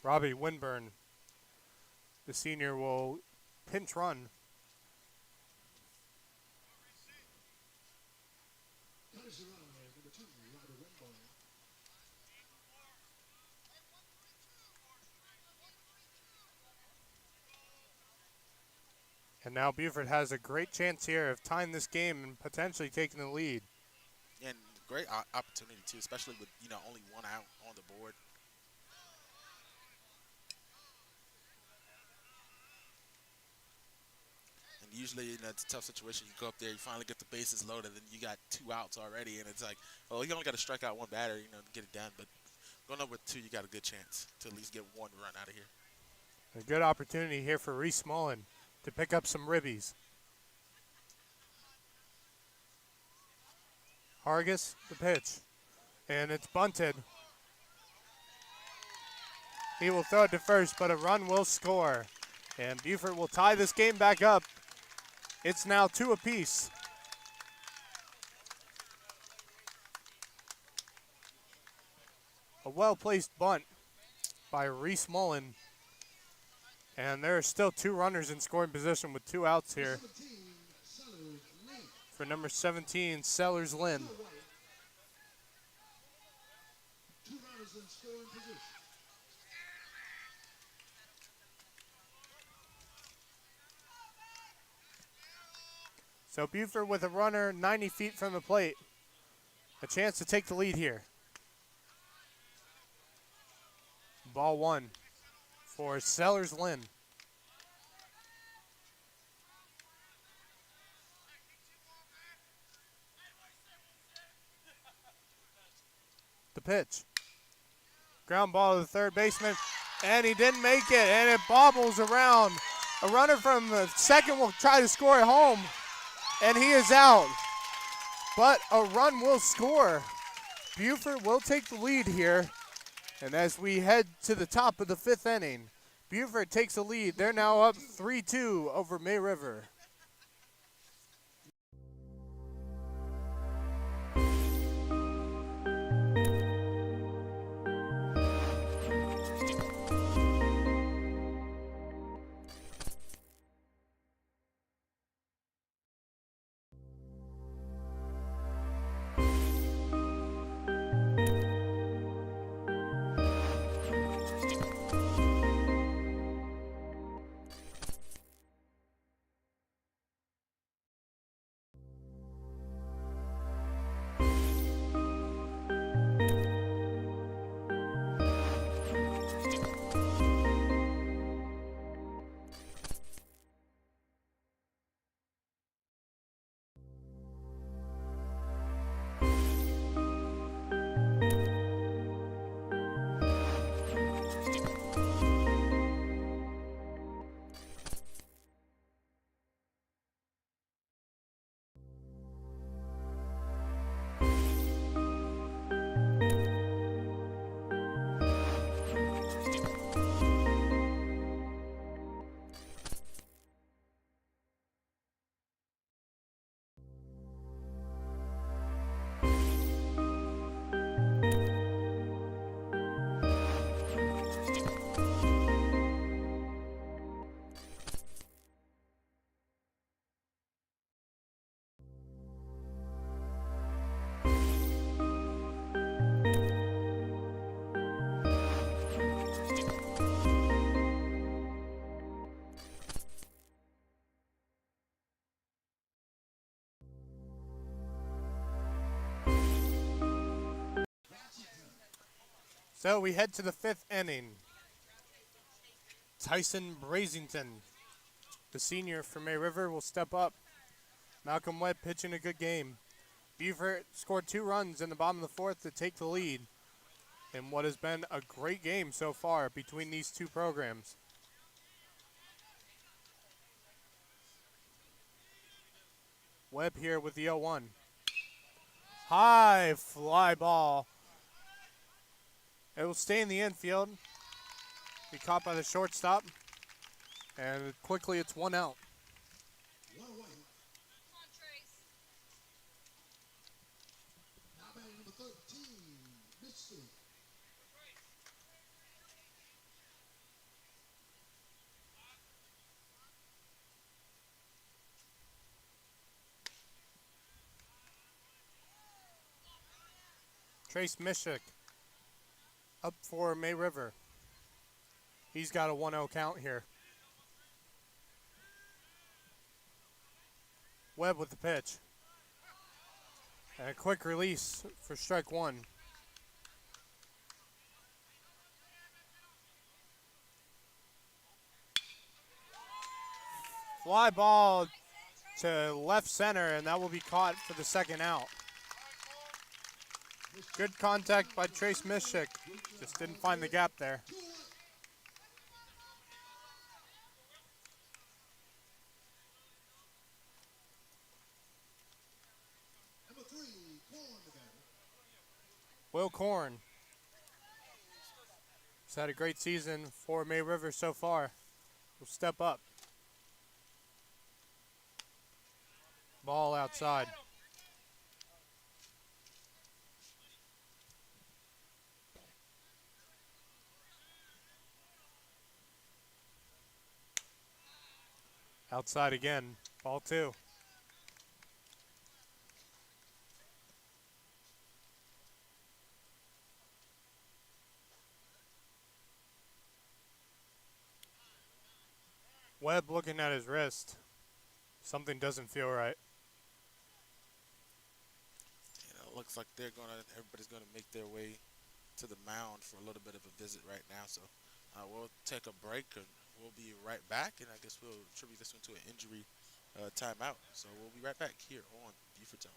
Robbie Winburn, the senior, will pinch run. And now Beaufort has a great chance here of tying this game and potentially taking the lead. And great opportunity, too, especially with, only one out on the board. And usually, it's a tough situation. You go up there, you finally get the bases loaded, and you got 2 outs already. And it's like, well, you only got to strike out 1 batter, to get it done. But going up with 2, you got a good chance to at least get 1 run out of here. A good opportunity here for Reese Mullen to pick up some ribbies. Hargis, the pitch. And it's bunted. He will throw it to first, but a run will score. And Beaufort will tie this game back up. It's now 2 apiece. A well-placed bunt by Reese Mullen. And there are still 2 runners in scoring position with 2 outs here. For number 17, Sellers Lynn. 2 runners in scoring position. So Beaufort with a runner 90 feet from the plate. A chance to take the lead here. Ball one for Sellers Lynn. The pitch. Ground ball to the third baseman, and he didn't make it, and it bobbles around. A runner from the second will try to score at home, and he is out. But a run will score. Beaufort will take the lead here. And as we head to the top of the fifth inning, Beaufort takes the lead. They're now up 3-2 over May River. So we head to the fifth inning. Tyson Brazington, the senior from May River, will step up. Malcolm Webb pitching a good game. Beaufort scored 2 runs in the bottom of the fourth to take the lead in what has been a great game so far between these two programs. Webb here with the 0-1. High fly ball. It will stay in the infield. Be caught by the shortstop. And quickly it's 1 out. One away. Come on, Trace. Now batting number 13, Mitsu. Trace Mishik up for May River. He's got a 1-0 count here. Webb with the pitch. And a quick release for strike 1. Fly ball to left center, and that will be caught for the second out. Good contact by Trace Mishik. Just didn't find the gap there. Number 3, Corn the batter. Will Korn has had a great season for May River so far. Will step up. Ball outside. Outside again. Ball 2. Webb looking at his wrist. Something doesn't feel right. You know, it looks like everybody's gonna make their way to the mound for a little bit of a visit right now. So we'll take a break and we'll be right back. And I guess we'll attribute this one to an injury timeout. So we'll be right back here on Beaufort Zone.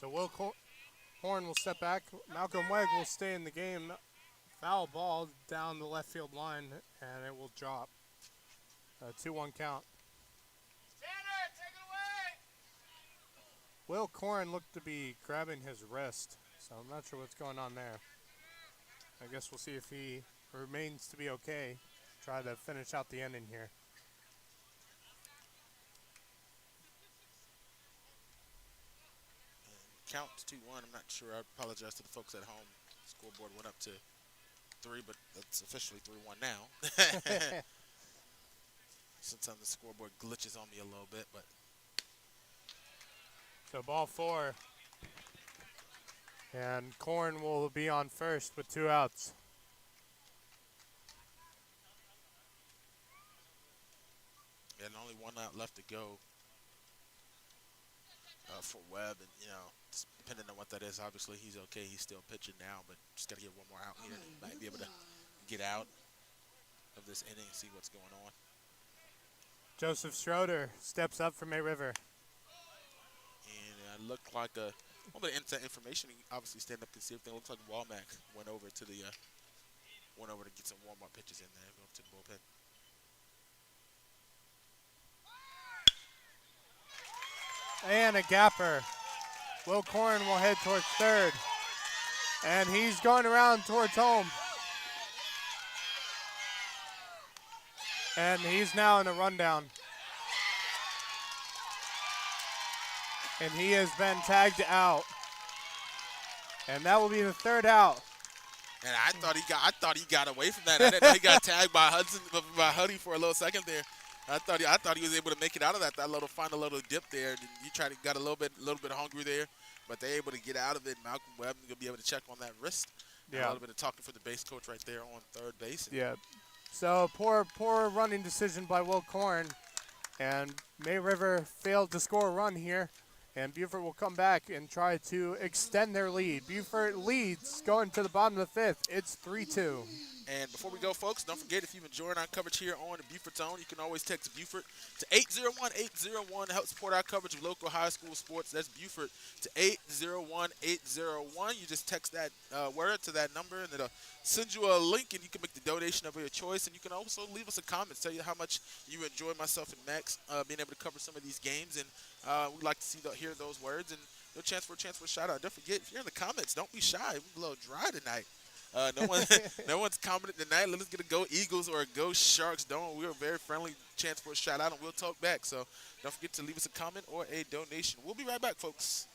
So Will Horn will step back. Malcolm Wegg will stay in the game. Foul ball down the left field line, and it will drop. 2-1 count. Tanner, take it away! Will Corrin looked to be grabbing his wrist, so I'm not sure what's going on there. I guess we'll see if he remains to be okay. Try to finish out the inning here. Count 2-1. I'm not sure. I apologize to the folks at home. Scoreboard went up to 3, but that's officially 3-1 now. Sometimes the scoreboard glitches on me a little bit, but So ball 4. And Corn will be on first with 2 outs. and only 1 out left to go for Webb. And just depending on what that is, obviously he's okay. He's still pitching now, but just got to get 1 more out here. And might be able to get out of this inning and see what's going on. Joseph Schroeder steps up for May River. And it looked like a little bit of inside information. He obviously stand up and see everything. Looks like Walmack went over to the get some warm-up pitches in there. Go up to the bullpen. And a gapper. Will Corn will head towards third. And he's going around towards home. And he's now in a rundown. And he has been tagged out. And that will be the 3rd out. And I thought he got away from that. I didn't know he got tagged by Huddy for a little second there. I thought he was able to make it out of that little final little dip there. And he got a little bit hungry there, but they're able to get out of it. Malcolm Webb will be able to check on that wrist. And a little bit of talking for the base coach right there on third base. Yeah. So poor running decision by Will Corn, and May River failed to score a run here, and Beaufort will come back and try to extend their lead. Beaufort leads going to the bottom of the 5th. It's 3-2. And before we go, folks, don't forget, if you've enjoyed our coverage here on the Beaufort Zone, you can always text Beaufort to 801-801 to help support our coverage of local high school sports. That's Beaufort to 801-801. You just text that word to that number, and it'll send you a link, and you can make the donation of your choice. And you can also leave us a comment, tell you how much you enjoy myself and Max being able to cover some of these games. And we'd like to hear those words, and no chance for a shout-out. Don't forget, if you're in the comments, don't be shy. We're a little dry tonight. No one's commented tonight. Let's get a Go Eagles or a Go Sharks. We're a very friendly chance for a shout out, and we'll talk back. So don't forget to leave us a comment or a donation. We'll be right back, folks.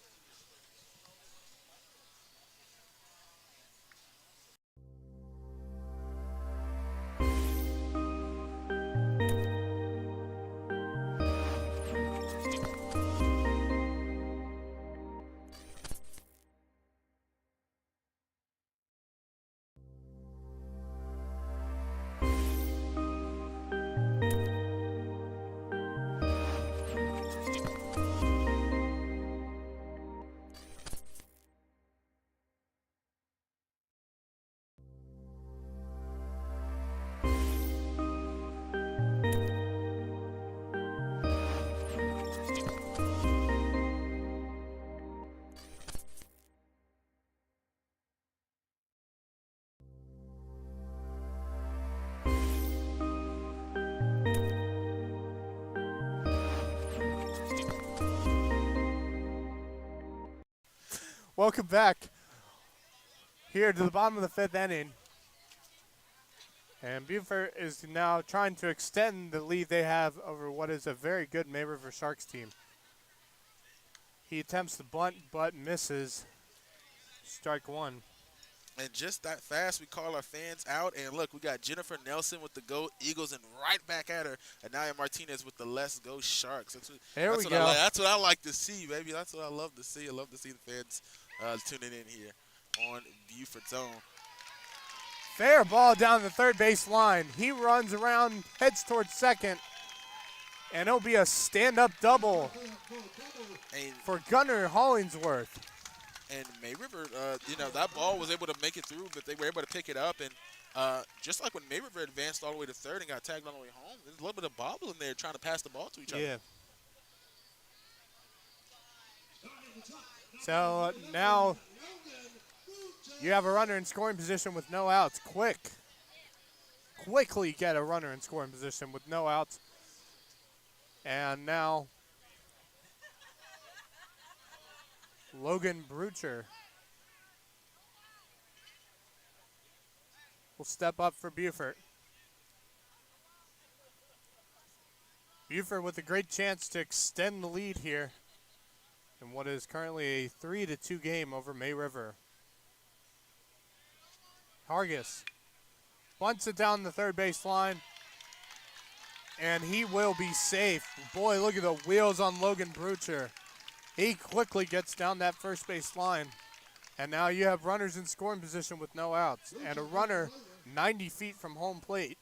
Welcome back here to the bottom of the 5th inning. And Beaufort is now trying to extend the lead they have over what is a very good May River Sharks team. He attempts the bunt, but misses. Strike one. And just that fast, we call our fans out. And look, we got Jennifer Nelson with the Go Eagles and right back at her. Anaya Martinez with the Let's Go Sharks. There we go. That's what I like to see, baby. That's what I love to see. I love to see the fans tuning in here on Beaufort's own. Fair ball down the third base line. He runs around, heads towards second, and it'll be a stand-up double for Gunnar Hollingsworth. And May River, that ball was able to make it through, but they were able to pick it up. And just like when May River advanced all the way to third and got tagged all the way home, there's a little bit of bobble in there trying to pass the ball to each other. Yeah. So now you have a runner in scoring position with no outs. Quickly get a runner in scoring position with no outs. And now Logan Brucher will step up for Beaufort. Beaufort with a great chance to extend the lead here in what is currently a 3-2 game over May River. Hargis bunts it down the third base line, and he will be safe. Boy, look at the wheels on Logan Brucher. He quickly gets down that first base line, and now you have runners in scoring position with no outs, and a runner 90 feet from home plate.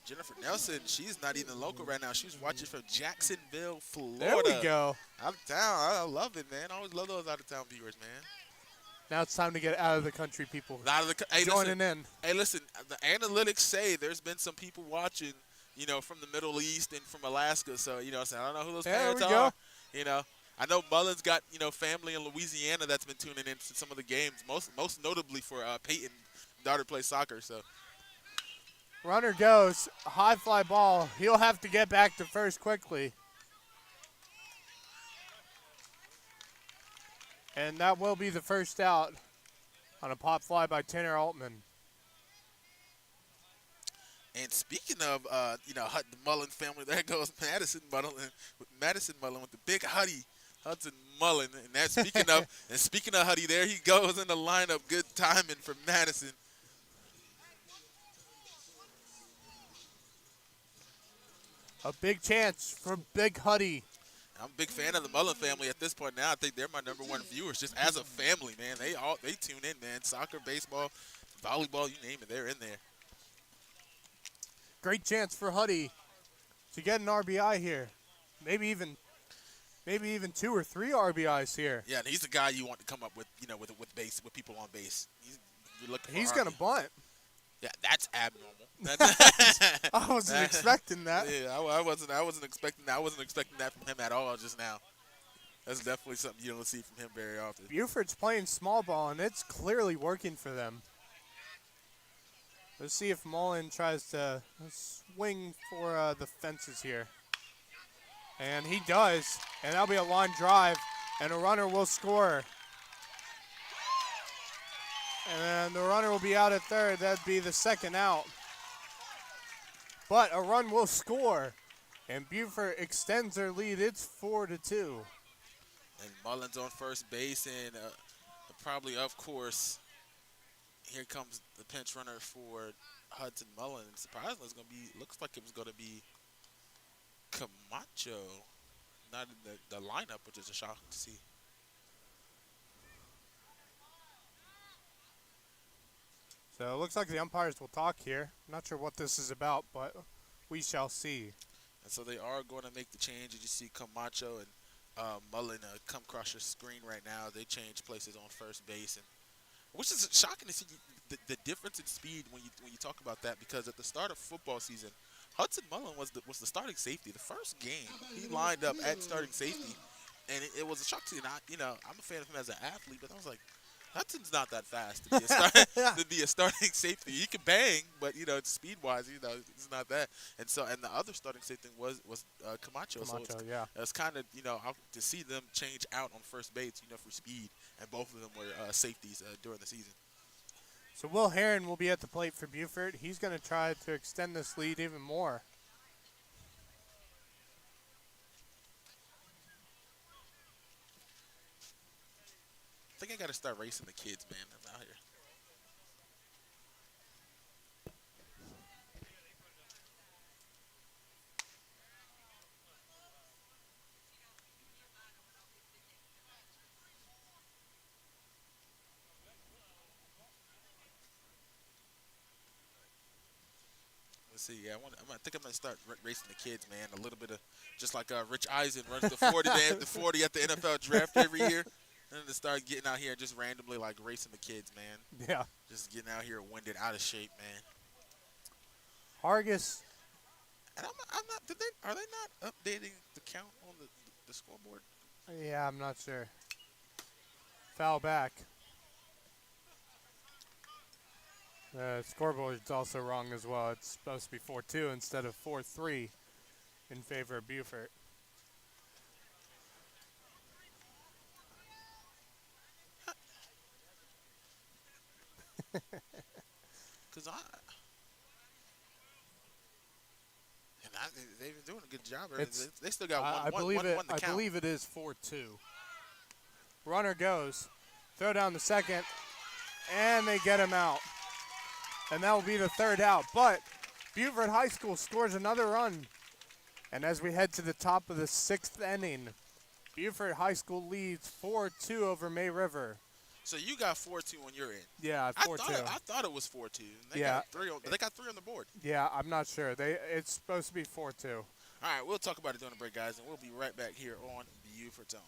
Jennifer Nelson, she's not even local right now. She's watching from Jacksonville, Florida. There we go. Out of town. I love it, man. I always love those out-of-town viewers, man. Now it's time to get out of the country, people. Hey, joining in. Hey, listen, the analytics say there's been some people watching, from the Middle East and from Alaska. So, I don't know who those parents are. I know Mullen's got, family in Louisiana that's been tuning in to some of the games, most notably for Peyton. Daughter plays soccer, so. Runner goes, high fly ball. He'll have to get back to first quickly. And that will be the first out on a pop fly by Tanner Altman. And speaking of, the Mullen family, there goes Madison Mullen with the big Huddy, Hudson Mullen. And that's speaking of Huddy, there he goes in the lineup. Good timing for Madison. A big chance for Big Huddy. I'm a big fan of the Mullen family at this point now. I think they're my number one viewers just as a family, man. They tune in, man. Soccer, baseball, volleyball, you name it, they're in there. Great chance for Huddy to get an RBI here. Maybe even 2 or 3 RBIs here. Yeah, and he's the guy you want to come up with, with people on base. He's going to bunt. Yeah, that's abnormal. I wasn't expecting that. Yeah, I wasn't expecting that. I wasn't expecting that from him at all just now. That's definitely something you don't see from him very often. Beaufort's playing small ball, and it's clearly working for them. Let's see if Mullen tries to swing for the fences here. And he does, and that'll be a line drive, and a runner will score. And the runner will be out at third. That'd be the second out. But a run will score, and Beaufort extends their lead. It's 4-2. And Mullen's on first base, and probably, of course, here comes the pinch runner for Hudson Mullen. And surprisingly, looks like it was going to be Camacho, not in the lineup, which is a shock to see. So it looks like the umpires will talk here. Not sure what this is about, but we shall see. And so they are going to make the change. You just see Camacho and Mullen come across your screen right now. They change places on first base, and which is shocking to see the difference in speed when you talk about that, because at the start of football season, Hudson Mullen was the starting safety. The first game, he lined up at starting safety, and it was a shock to me. And I'm a fan of him as an athlete, but I was like, Hudson's not that fast to be to be a starting safety. He can bang, but speed wise, it's not that. And the other starting safety was Camacho. So Camacho, yeah. it's kind of to see them change out on first base, for speed, and both of them were safeties during the season. So Will Heron will be at the plate for Beaufort. He's going to try to extend this lead even more. I think I got to start racing the kids, man. I'm out here. Let's see. Yeah, I think I'm gonna start racing the kids, man. A little bit of just like Rich Eisen runs the 40, the 40 at the NFL draft every year, and then to start getting out here and just randomly like racing the kids, man. Yeah. Just getting out here winded, out of shape, man. Hargis. And I'm not. Are they not updating the count on the scoreboard? Yeah, I'm not sure. Foul back. The scoreboard's also wrong as well. It's supposed to be 4-2 instead of 4-3 in favor of Beaufort. Because they've been doing a good job. They still got one. I believe it is 4-2. Runner goes, throw down the second, and they get him out. And that will be the third out. But Beaufort High School scores another run. And as we head to the top of the sixth inning, Beaufort High School leads 4-2 over May River. So you got 4-2 on your end. Yeah, 4-2. I thought it was 4-2. They Yeah. got three on the board. Yeah, I'm not sure. It's supposed to be 4-2. All right, we'll talk about it during the break, guys, and we'll be right back here on Beaufort Zone.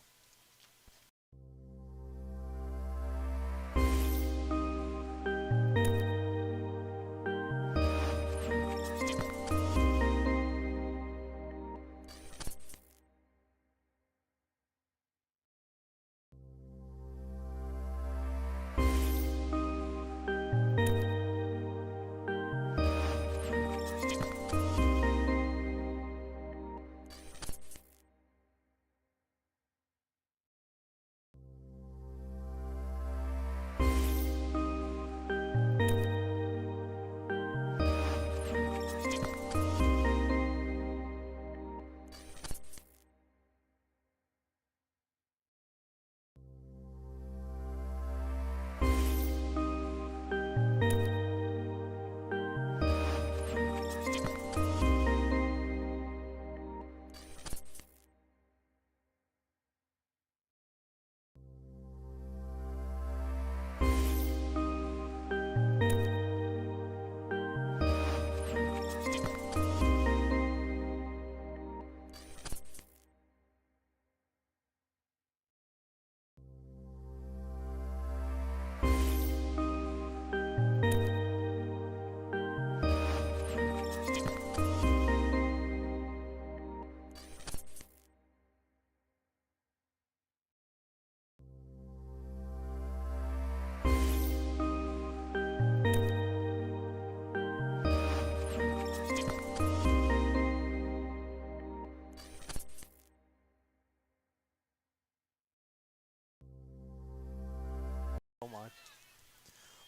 Oh my.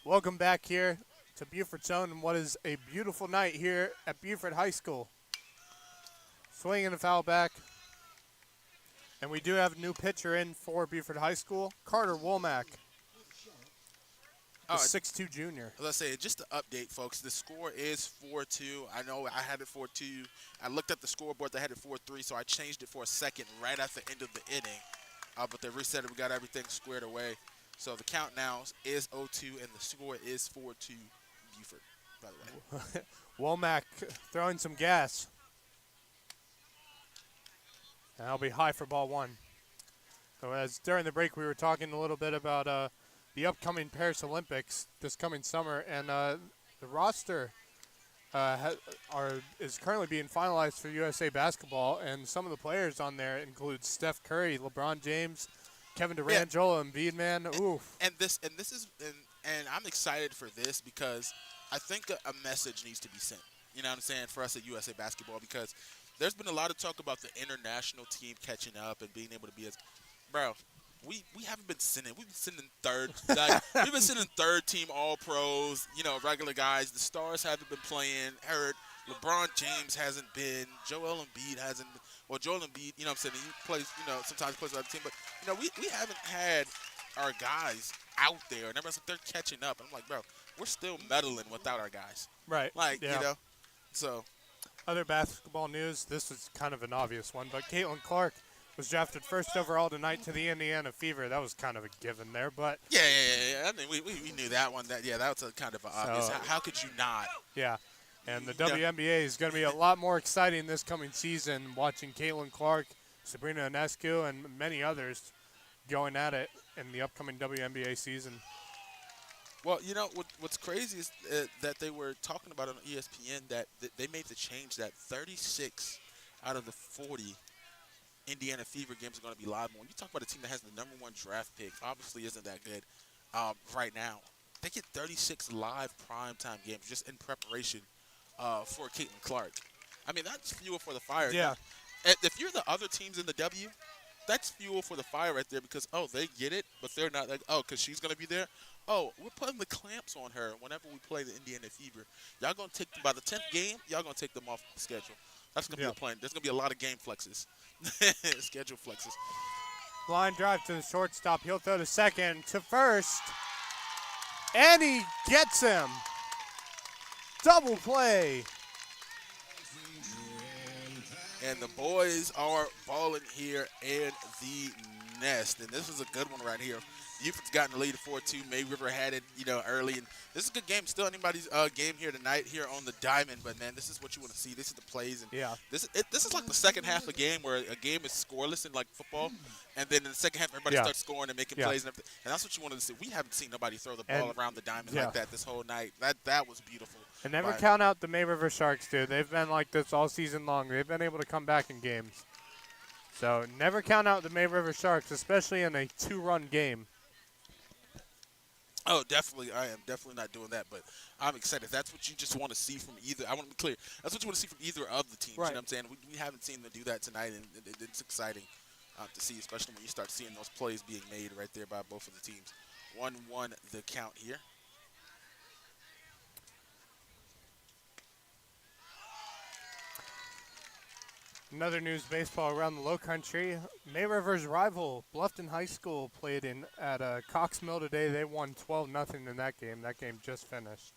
Welcome back here to Beaufort Zone and what is a beautiful night here at Beaufort High School. Swinging a foul back. And we do have a new pitcher in for Beaufort High School, Carter Womack, the 6'2 junior. Let's say, just to update, folks, the score is 4-2. I know I had it 4-2. I looked at the scoreboard, they had it 4-3, so I changed it for a second right at the end of the inning. But they reset it. We got everything squared away. So the count now is 0-2, and the score is 4-2 Beaufort, by the way. Womack throwing some gas. And that'll be high for ball one. So as during the break we were talking a little bit about the upcoming Paris Olympics this coming summer, and the roster is currently being finalized for USA Basketball, and some of the players on there include Steph Curry, LeBron James, Kevin Durant, Joel Embiid, man. Oof. And this is and I'm excited for this because I think a message needs to be sent. You know what I'm saying, for us at USA Basketball, because there's been a lot of talk about the international team catching up and being able to be as bro. We haven't been sending. We've been sending third. Like, we've been sending third team All Pros. You know, regular guys. The stars haven't been playing. Hurt. LeBron James hasn't been. Joel Embiid hasn't been. Well, Joel Embiid, you know what I'm saying, he plays, you know, sometimes plays on the team. But, you know, we haven't had our guys out there. And everyone's like, they're catching up. And I'm like, bro, we're still meddling without our guys. Right. Like, yeah. you know, so. Other basketball news, this is kind of an obvious one, but Caitlin Clark was drafted first overall tonight to the Indiana Fever. That was kind of a given there, but Yeah. I mean, we knew that one. That was a kind of an obvious. How could you not? yeah. And the Yeah. WNBA is going to be a lot more exciting this coming season, watching Caitlin Clark, Sabrina Ionescu, and many others going at it in the upcoming WNBA season. Well, you know, what's crazy is that they were talking about on ESPN that they made the change that 36 out of the 40 Indiana Fever games are going to be live. When you talk about a team that has the #1 draft pick, obviously isn't that good right now. They get 36 live primetime games just in preparation for Caitlin Clark. I mean, that's fuel for the fire. Yeah. If you're the other teams in the W, that's fuel for the fire right there because, they get it, but they're not like, because she's going to be there. Oh, we're putting the clamps on her whenever we play the Indiana Fever. Y'all going to take them by the 10th game, y'all going to take them off the schedule. That's going to be a plan. There's going to be a lot of game flexes, schedule flexes. Line drive to the shortstop. He'll throw to second, to first, and he gets him. Double play. And the boys are balling here in the nest. And this is a good one right here. Beaufort's gotten the lead at 4-2. May River had it, early. And this is a good game. Still anybody's game here tonight here on the Diamond. But, man, this is what you want to see. This is the plays. And this is like the second half of a game where a game is scoreless in, like, football. And then in the second half, everybody starts scoring and making plays and everything. And that's what you wanted to see. We haven't seen nobody throw the ball around the Diamond like that this whole night. That was beautiful. And never count out the May River Sharks, dude. They've been like this all season long. They've been able to come back in games. So never count out the May River Sharks, especially in a 2-run game. Oh, definitely. I am definitely not doing that, but I'm excited. That's what you just want to see from either. I want to be clear. That's what you want to see from either of the teams. Right. You know what I'm saying? We haven't seen them do that tonight, and it's exciting to see, especially when you start seeing those plays being made right there by both of the teams. 1-1 the count here. Another news baseball around the Low Country. May River's rival, Bluffton High School, played at Cox Mill today. They won 12-0 in that game. That game just finished.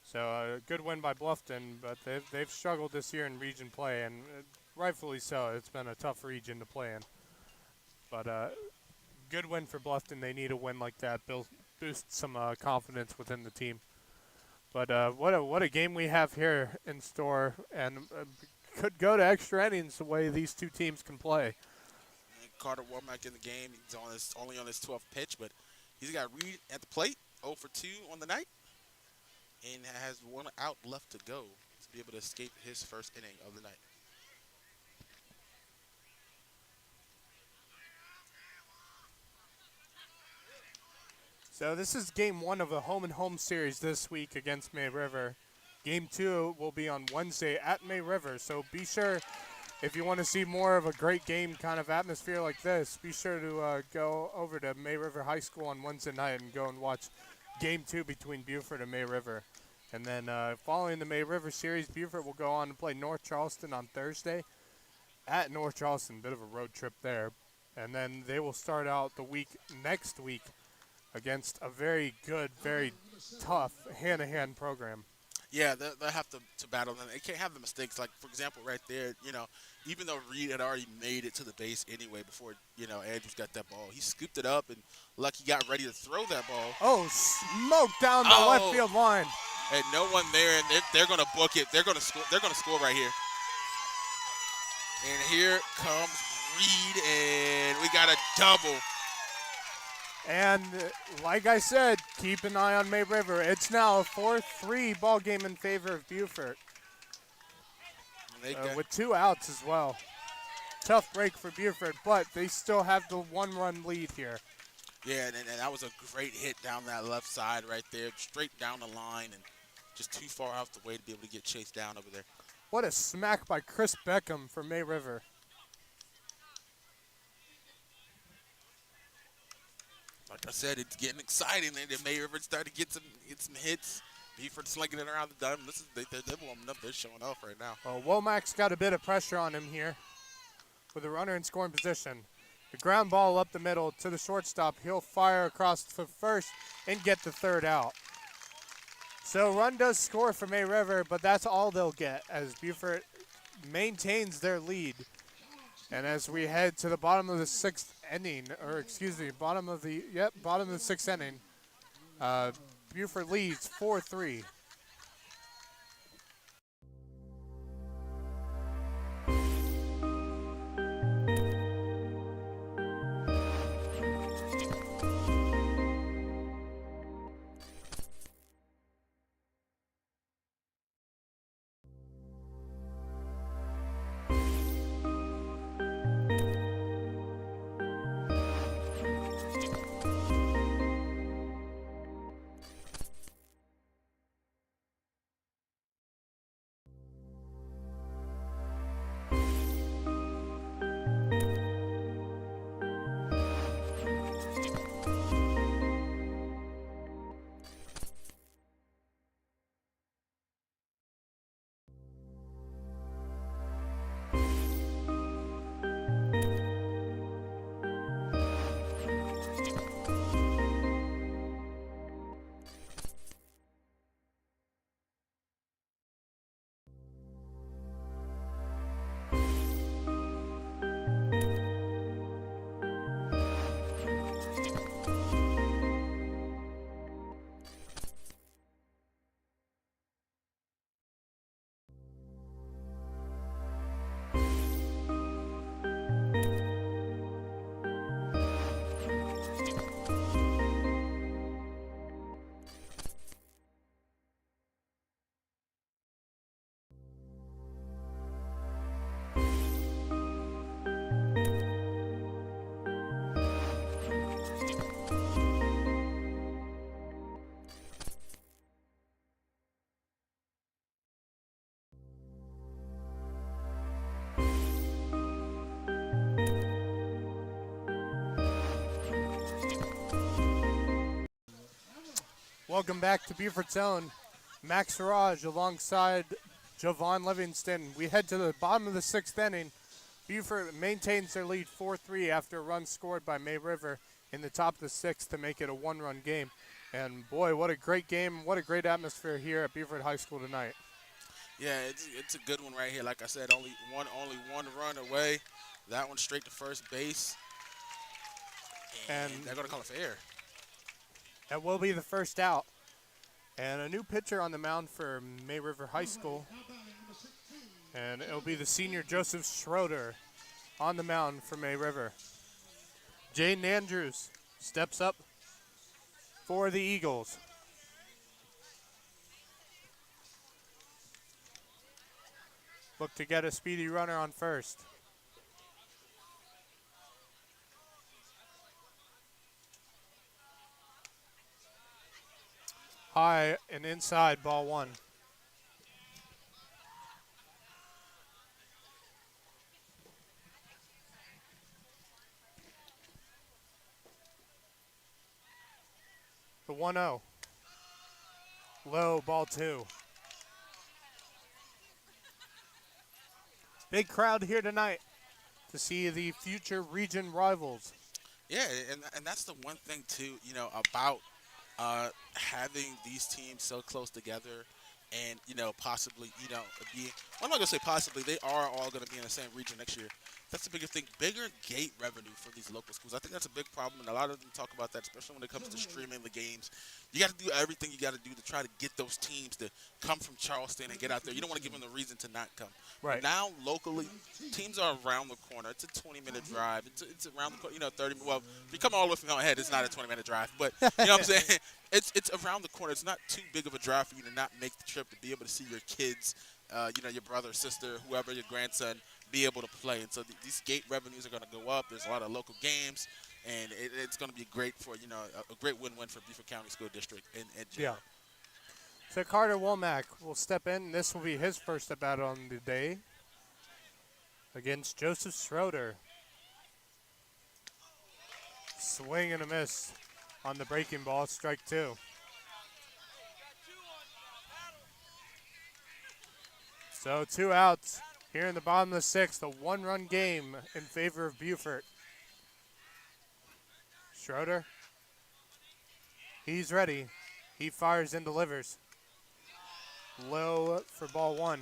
So a good win by Bluffton, but they've struggled this year in region play, and rightfully so. It's been a tough region to play in. But good win for Bluffton. They need a win like that. Boost some confidence within the team. But what a game we have here in store, and could go to extra innings the way these two teams can play. And Carter Womack in the game. He's only on his 12th pitch, but he's got Reed at the plate, 0 for 2 on the night, and has 1 out left to go to be able to escape his first inning of the night. So this is game 1 of a home-and-home series this week against May River. Game 2 will be on Wednesday at May River, so be sure, if you want to see more of a great game kind of atmosphere like this, be sure to go over to May River High School on Wednesday night and go and watch Game 2 between Beaufort and May River. And then following the May River series, Beaufort will go on to play North Charleston on Thursday at North Charleston, bit of a road trip there. And then they will start out the week next week against a very good, very tough hand-to-hand program. Yeah, they'll have to battle them. They can't have the mistakes. Like, for example, right there, even though Reed had already made it to the base anyway before, Andrews got that ball, he scooped it up, and Lucky got ready to throw that ball. Oh, smoke down the left field line. And no one there, and they're going to book it. They're going to score. They're going to score right here. And here comes Reed, and we got a double. And like I said, keep an eye on May River. It's now a 4-3 ball game in favor of Beaufort, with 2 outs as well. tough break for Beaufort, but they still have the one-run lead here. Yeah, and that was a great hit down that left side right there, straight down the line, and just too far out the way to be able to get chased down over there. What a smack by Chris Beckham for May River. Like I said, it's getting exciting. The May River starting to get some hits. Beaufort slinging it around the diamond. They're warming up. They're showing off right now. Well, Womack's got a bit of pressure on him here with a runner in scoring position. The ground ball up the middle to the shortstop. He'll fire across for first and get the third out. So run does score for May River, but that's all they'll get as Beaufort maintains their lead. And as we head to the bottom of the sixth inning, bottom of the sixth inning, Beaufort leads 4-3. Welcome back to Beaufort's own Max Siraj alongside Javon Livingston. We head to the bottom of the sixth inning. Beaufort maintains their lead 4-3 after a run scored by May River in the top of the sixth to make it a one-run game. And boy, what a great game, what a great atmosphere here at Beaufort High School tonight. Yeah, it's a good one right here. Like I said, only one run away. That one straight to first base. And they're going to call it fair. That will be the first out. And a new pitcher on the mound for May River High School. And it'll be the senior Joseph Schroeder on the mound for May River. Jaden Andrews steps up for the Eagles. Look to get a speedy runner on first. High and inside, ball one. The 1-0. Low, ball two. Big crowd here tonight to see the future region rivals. Yeah, and that's the one thing, too, you know, about having these teams so close together and, you know, possibly, you know, I'm not going to say possibly, they are all going to be in the same region next year. That's the biggest thing, bigger gate revenue for these local schools. I think that's a big problem, and a lot of them talk about that, especially when it comes to streaming the games. You got to do everything you got to do to try to get those teams to come from Charleston and get out there. You don't want to give them the reason to not come. Right. Now, locally, teams are around the corner. It's a 20-minute drive. It's around the corner, you know, 30. Well, if you come all the way from Hilton Head, it's not a 20-minute drive. But, you know what I'm saying? It's around the corner. It's not too big of a drive for you to not make the trip to be able to see your kids, you know, your brother, sister, whoever, your grandson, be able to play. And so these gate revenues are going to go up. There's a lot of local games, and it's going to be great for a great win-win for Beaufort County School District in Yeah. general. So Carter Womack will step in. This will be his first at bat on the day against Joseph Schroeder. Swing and a miss on the breaking ball, strike two. So 2 outs here in the bottom of the sixth, a 1-run game in favor of Beaufort. Schroeder, he's ready. He fires and delivers. Low for ball one.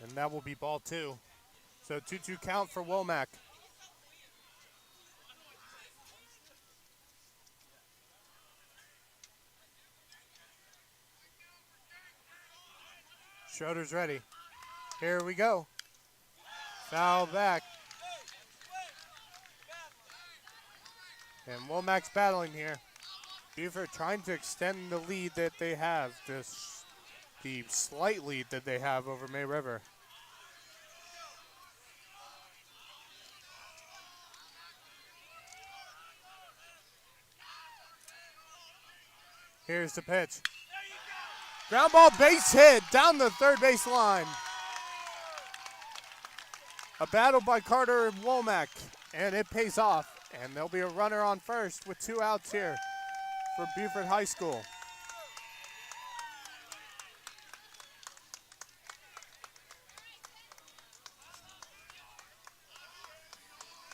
And that will be ball two. So 2-2 count for Womack. Schroeder's ready. Here we go. Foul back. And Womack's battling here. Beaufort trying to extend the lead that they have, the slight lead that they have over May River. Here's the pitch. Ground ball base hit down the third base line. A battle by Carter and Womack, and it pays off. And there'll be a runner on first with 2 outs here for Beaufort High School.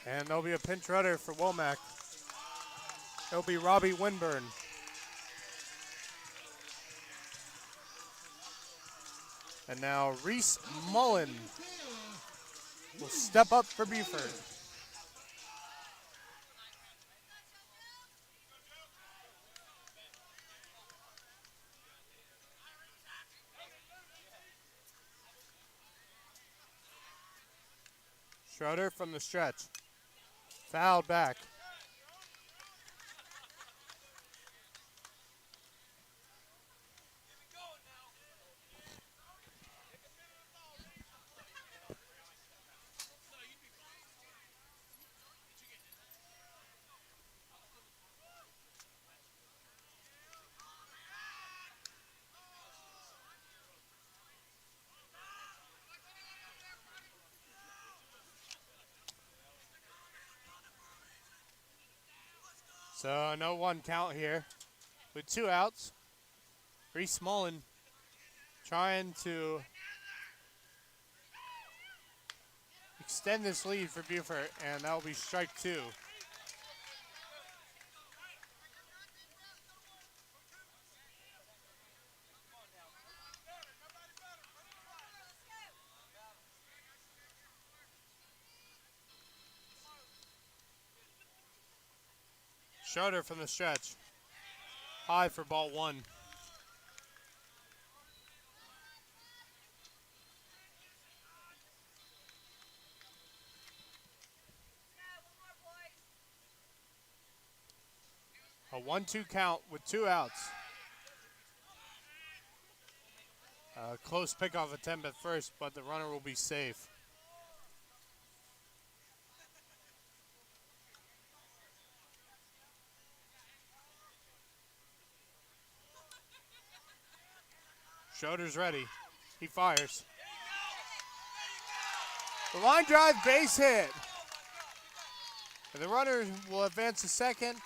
And there'll be a pinch runner for Womack. It'll be Robbie Winburn. And now Reese Mullen will step up for Beaufort. Schroeder from the stretch. Fouled back. So a 0-1 count here with 2 outs. Reese Mullen trying to extend this lead for Beaufort, and that'll be strike two. Schroeder from the stretch. High for ball one. A 1-2 count with 2 outs. A close pickoff attempt at first, but the runner will be safe. Schroeder's ready. He fires. The line drive base hit. And the runner will advance to second.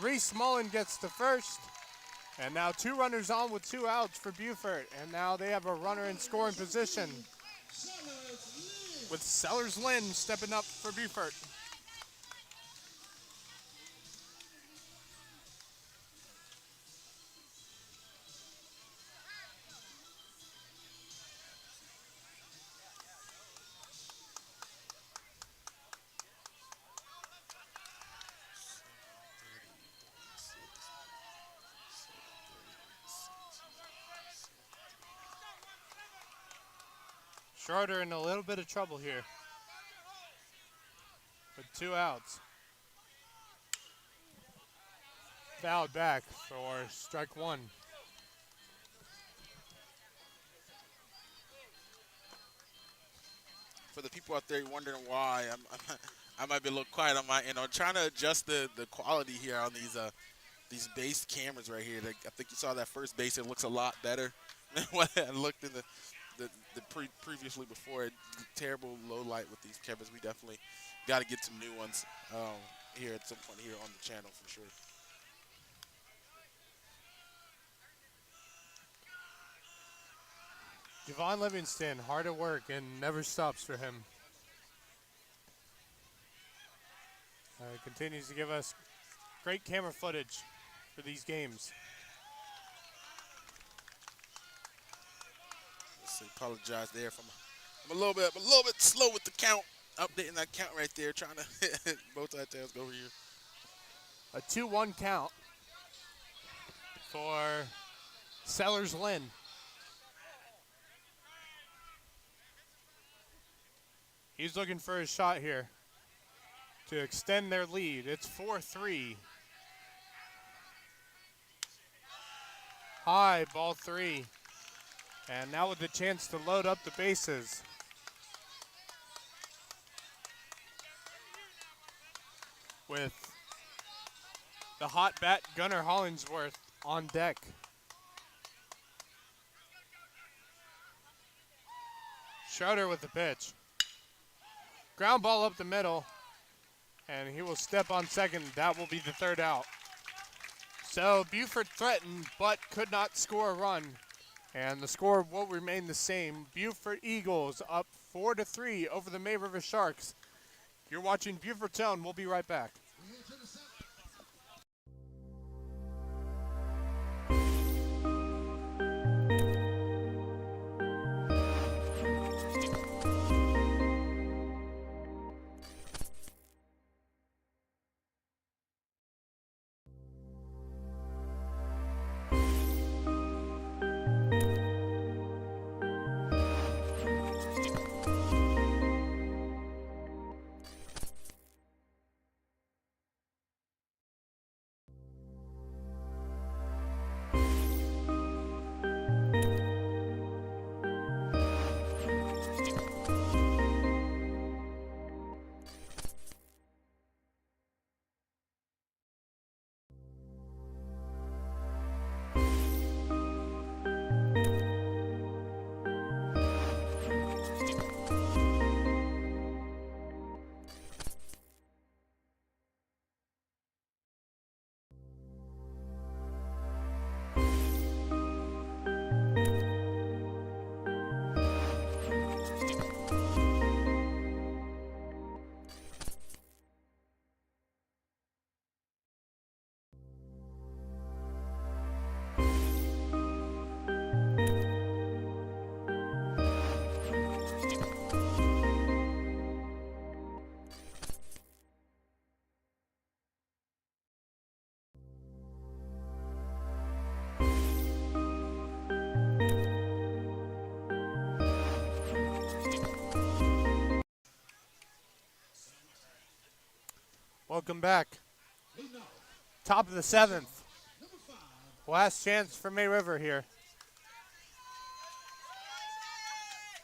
Reese Mullen gets to first. And now 2 runners on with 2 outs for Beaufort. And now they have a runner in scoring position with Sellers Lynn stepping up for Beaufort. Schroeder in a little bit of trouble here with 2 outs. Fouled back for strike 1. For the people out there wondering why I might be a little quiet on my end, I'm trying to adjust the quality here on these base cameras right here. I think you saw that first base. It looks a lot better than what I looked in previously before. Terrible low light with these cameras. We definitely got to get some new ones here at some point here on the channel for sure. Javon Livingston, hard at work and never stops for him. Continues to give us great camera footage for these games. Let's apologize there if I'm a little bit slow with the count, updating that count right there, trying to multitask over here. A 2-1 count for Sellers Lynn. He's looking for a shot here to extend their lead. It's 4-3. High, ball 3. And now with the chance to load up the bases. With the hot bat, Gunnar Hollingsworth, on deck. Schroeder with the pitch. Ground ball up the middle, and he will step on second. That will be the 3rd out. So Beaufort threatened, but could not score a run, and the score will remain the same. Beaufort Eagles up 4-3 over the May River Sharks. You're watching Beaufort Zone. We'll be right back. Welcome back. Top of the 7th. Last chance for May River here.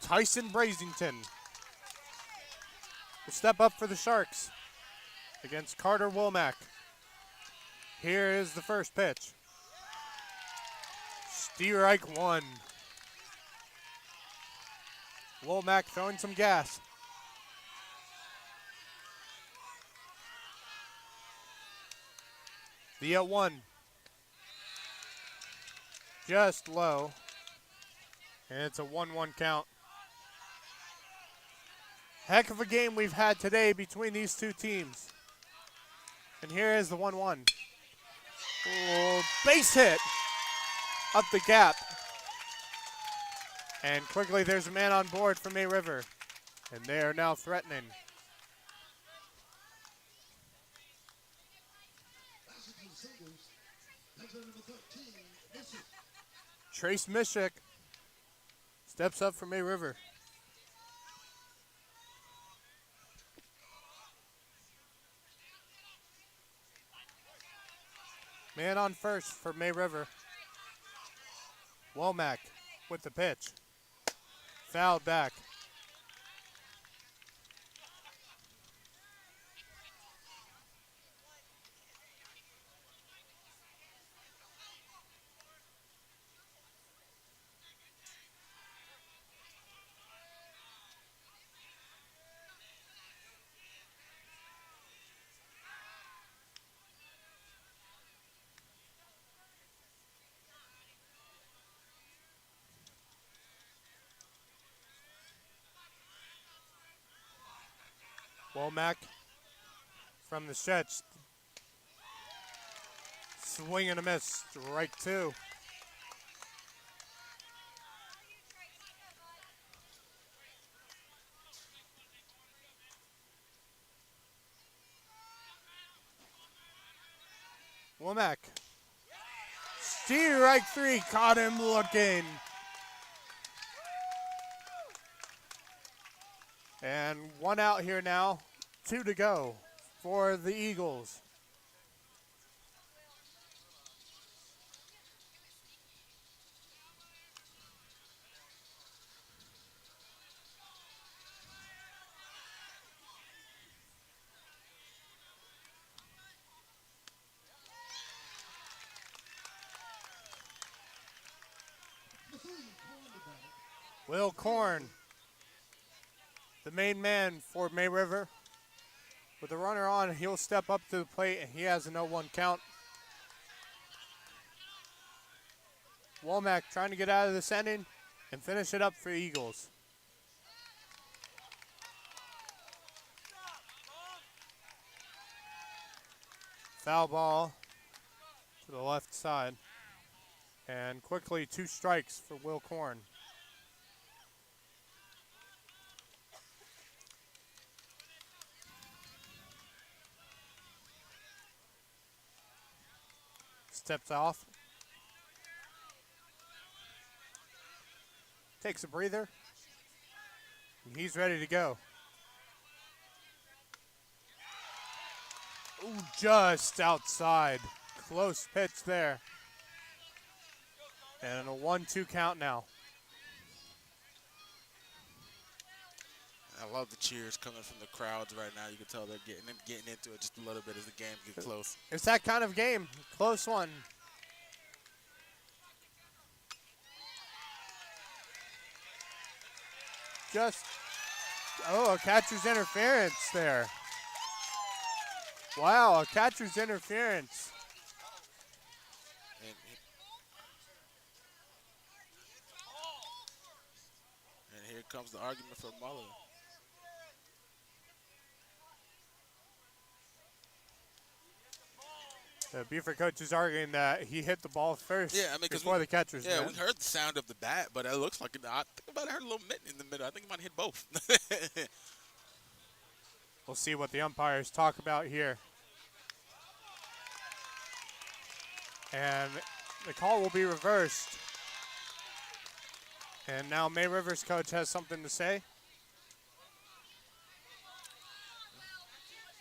Tyson Brazington will step up for the Sharks against Carter Womack. Here is the first pitch. Strike 1. Womack throwing some gas. The 0-1. Just low. And it's a 1-1 count. Heck of a game we've had today between these two teams. And here is the 1-1. Oh, base hit up the gap. And quickly there's a man on board for May River. And they are now threatening. Trace Mishik steps up for May River. Man on first for May River. Womack with the pitch. Fouled back. Womack from the stretch. Swing and a miss. Strike two. Womack. Strike three. Caught him looking. And one out here now. 2 to go for the Eagles. Will Korn, the main man for May River. With the runner on, he'll step up to the plate, and he has a 0-1 count. Womack trying to get out of this inning and finish it up for Eagles. Foul ball to the left side. And quickly 2 strikes for Will Korn. Steps off. Takes a breather. And he's ready to go. Ooh, just outside. Close pitch there. And a 1-2 count now. I love the cheers coming from the crowds right now. You can tell they're getting into it just a little bit as the game gets close. It's that kind of game. Close one. Just, a catcher's interference there. Wow, a catcher's interference. And here comes the argument for Muller. The Beaufort coach is arguing that he hit the ball first before the catcher's Yeah, mitt. we heard the sound of the bat, but it looks like I think I heard a little mitt in the middle. I think he might hit both. We'll see what the umpires talk about here. And the call will be reversed. And now May River's coach has something to say.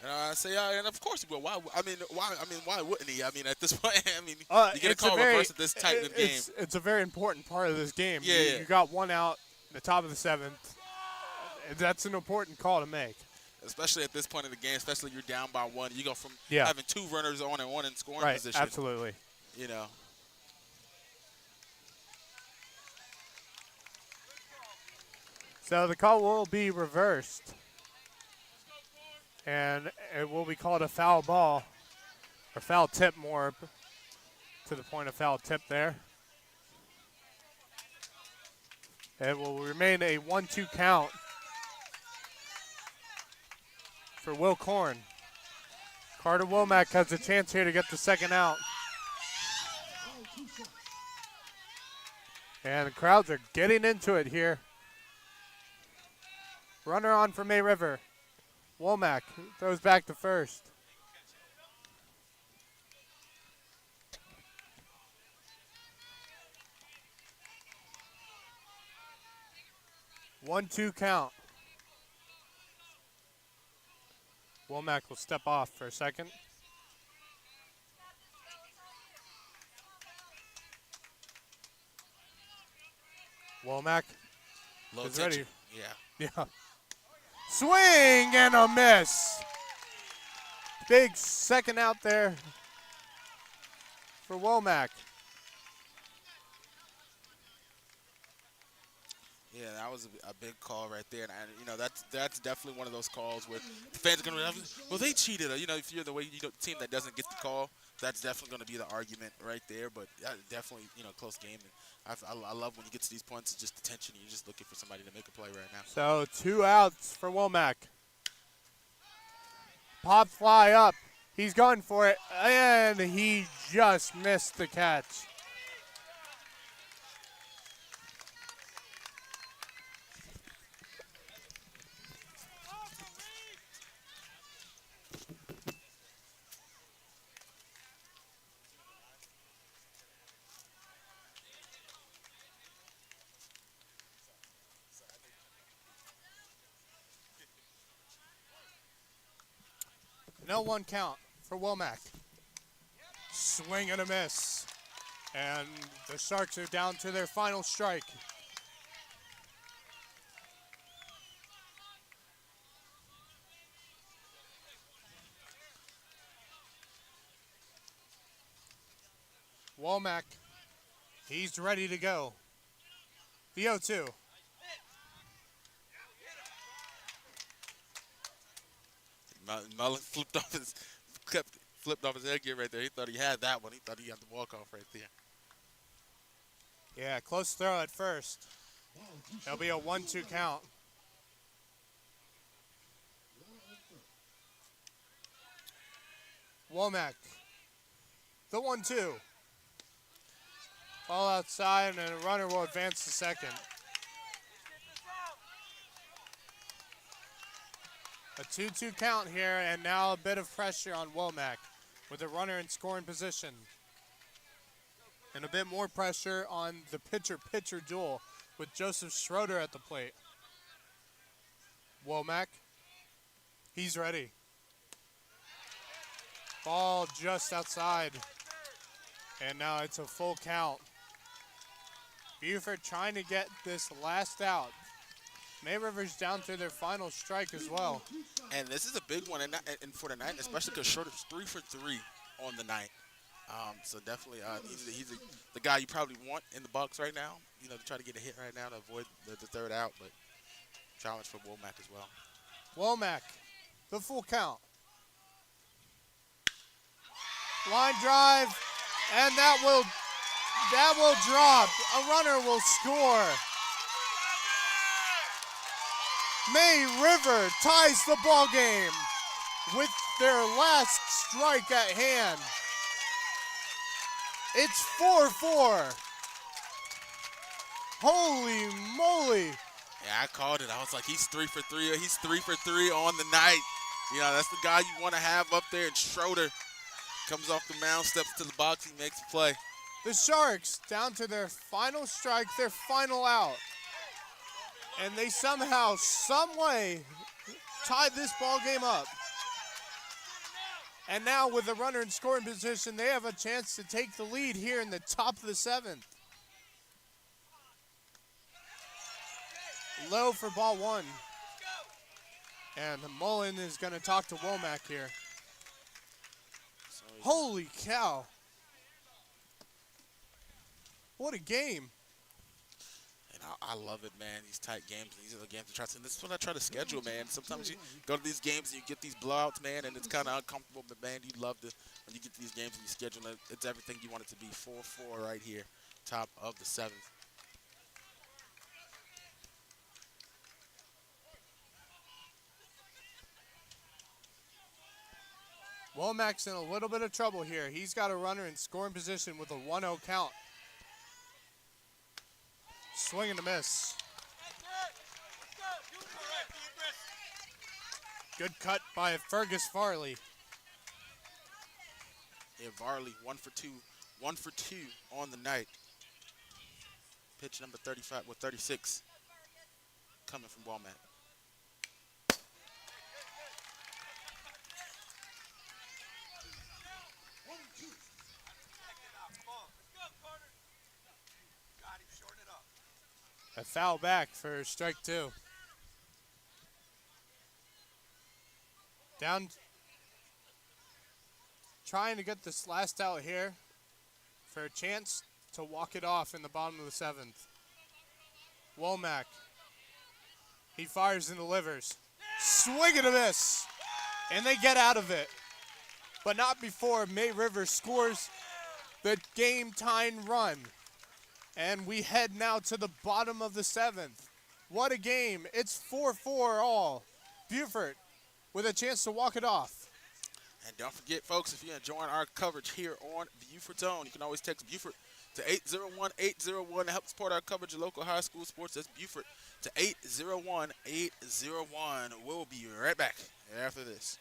And of course he will. Why wouldn't he? I mean, at this point, you get a It's call reverse at this tight of game. It's a very important part of this game. Yeah. You got one out in the top of the 7th. That's an important call to make. Especially at this point in the game, especially you're down by 1. You go from Yeah. having 2 runners on and 1 in scoring Right, position. absolutely. You know. So the call will be reversed. And it will be called a foul ball, or foul tip more, to the point of foul tip there. It will remain a 1-2 count for Will Korn. Carter Womack has a chance here to get the second out. And the crowds are getting into it here. Runner on for May River. Womack throws back to first. One-two count. Womack will step off for a second. Womack Little is ready. tension. Yeah. Yeah. Swing and a miss. Big second out there for Womack. Yeah, that was a big call right there, and that's definitely one of those calls where the fans are gonna be, well, they cheated. If you're the team that doesn't get the call, that's definitely gonna be the argument right there. But definitely, close game. And I love when you get to these points, it's just the tension. You're just looking for somebody to make a play right now. So 2 outs for Womack. Pop fly up. He's going for it, and he just missed the catch. No 1 count for Womack. Swing and a miss. And the Sharks are down to their final strike. Womack, he's ready to go. The 0-2. Mullen flipped off his headgear right there. He thought he had that one. He thought he had the walk off right there. Yeah, close throw at first. There'll be a 1-2 count. Womack, the 1-2. Ball outside, and a runner will advance to second. A 2-2 count here, and now a bit of pressure on Womack with a runner in scoring position. And a bit more pressure on the pitcher-pitcher duel with Joseph Schroeder at the plate. Womack, he's ready. Ball just outside. And now it's a full count. Beaufort trying to get this last out. May River's down to their final strike as well. And this is a big one and for the night, especially because Schroeder's 3 for 3 on the night. So definitely, he's the guy you probably want in the box right now. To try to get a hit right now to avoid the third out, but challenge for Womack as well. Womack, the full count. Line drive, and that will drop. A runner will score. May River ties the ball game with their last strike at hand. It's 4-4. Holy moly. Yeah, I called it. I was like, he's 3 for 3. He's 3 for 3 on the night. That's the guy you want to have up there. And Schroeder comes off the mound, steps to the box, he makes a play. The Sharks down to their final strike, their final out. And they somehow, some way, tied this ball game up. And now with a runner in scoring position, they have a chance to take the lead here in the top of the 7th. Low for ball 1. And Mullen is going to talk to Womack here. Holy cow. What a game. And I love it, man. These tight games. These are the games this is what I try to schedule, man. Sometimes you go to these games and you get these blowouts, man, and it's kind of uncomfortable. But, man, you love when you get to these games and you schedule it. It's everything you want it to be. 4-4 right here, top of the 7th. Womack's in a little bit of trouble here. He's got a runner in scoring position with a 1-0 count. Swing and a miss. Good cut by Fergus Farley. Yeah, Varley, 1 for 2. 1 for 2 on the night. Pitch number 36 coming from Womack. A foul back for strike 2. Down, trying to get this last out here for a chance to walk it off in the bottom of the 7th. Womack. He fires and delivers. Swing and a miss. And they get out of it. But not before May River scores the game-tying run. And we head now to the bottom of the 7th. What a game. It's 4-4 all. Beaufort with a chance to walk it off. And don't forget, folks, if you're enjoying our coverage here on Beaufort Zone, you can always text Beaufort to 801-801 to help support our coverage of local high school sports. That's Beaufort to 801-801. We'll be right back after this.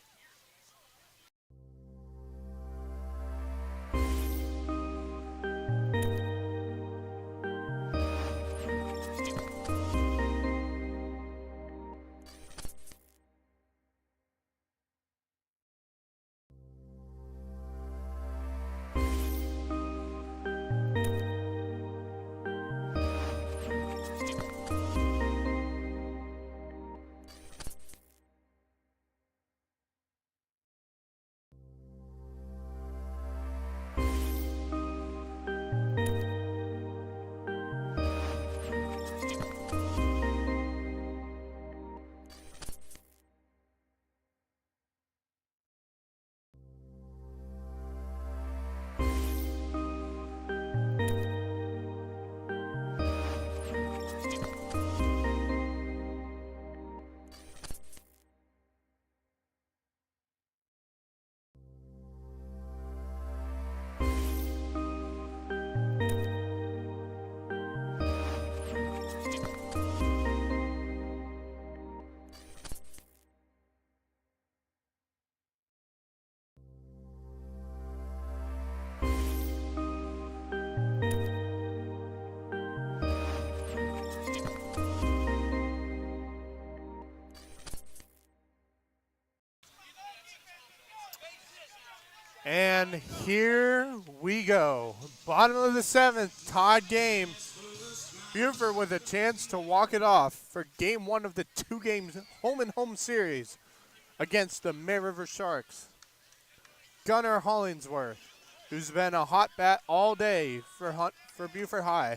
And here we go. Bottom of the 7th, tied game. Beaufort with a chance to walk it off for game 1 of the 2 games home and home series against the May River Sharks. Gunnar Hollingsworth, who's been a hot bat all day for Beaufort High.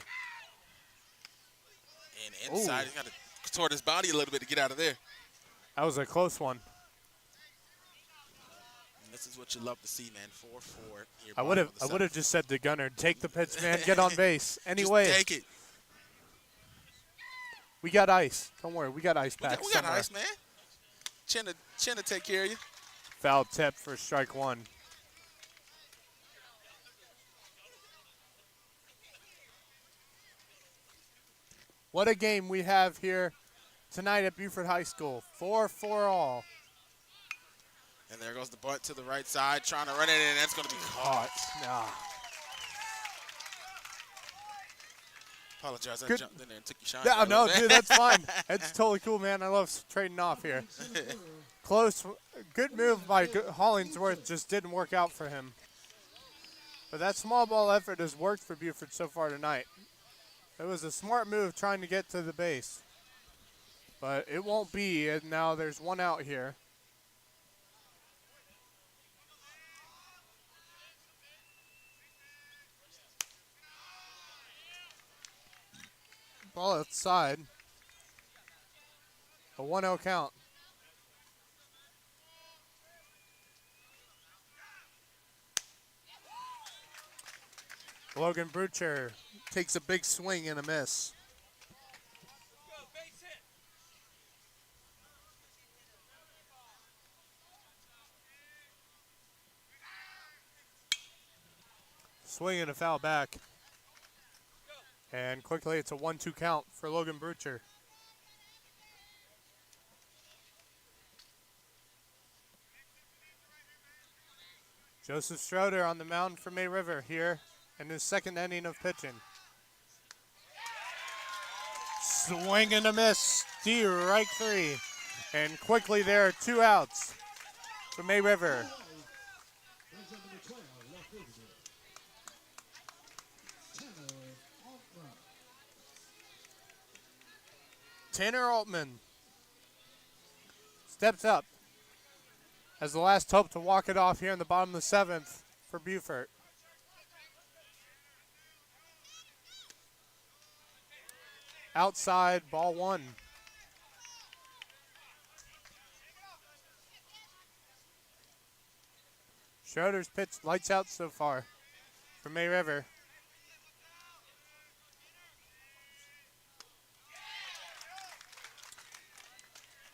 And inside, he's got to contort his body a little bit to get out of there. That was a close one. And this is what you love to see, man. 4-4. Here, I would have just said to Gunnar, take the pitch, man, get on base. Just Anyway, take it. we got ice. Don't worry, we got ice packs. We got ice, man. Chin to take care of you. Foul tip for strike 1. What a game we have here tonight at Beaufort High School. 4-4 all. And there goes the bunt to the right side, trying to run it in. That's going to be caught. Nah. Apologize, I Good. jumped in there and took your shine. Yeah, there a no, little bit. dude, that's fine. That's totally cool, man. I love trading off here. Close. Good move by Hollingsworth. Just didn't work out for him. But that small ball effort has worked for Beaufort so far tonight. It was a smart move trying to get to the base. But it won't be, and now there's one out here. Ball outside. A 1-0 count. Logan Brucher takes a big swing and a miss. Swing and a foul back. And quickly it's a 1-2 count for Logan Brucher. Joseph Schroeder on the mound for May River here in his second inning of pitching. Swing and a miss, strike 3. And quickly there are 2 outs for May River. Brings up number 12, left fielder. Tanner Altman. Tanner Altman steps up as the last hope to walk it off here in the bottom of the 7th for Beaufort. Outside, ball 1. Schroeder's pitch lights out so far for May River.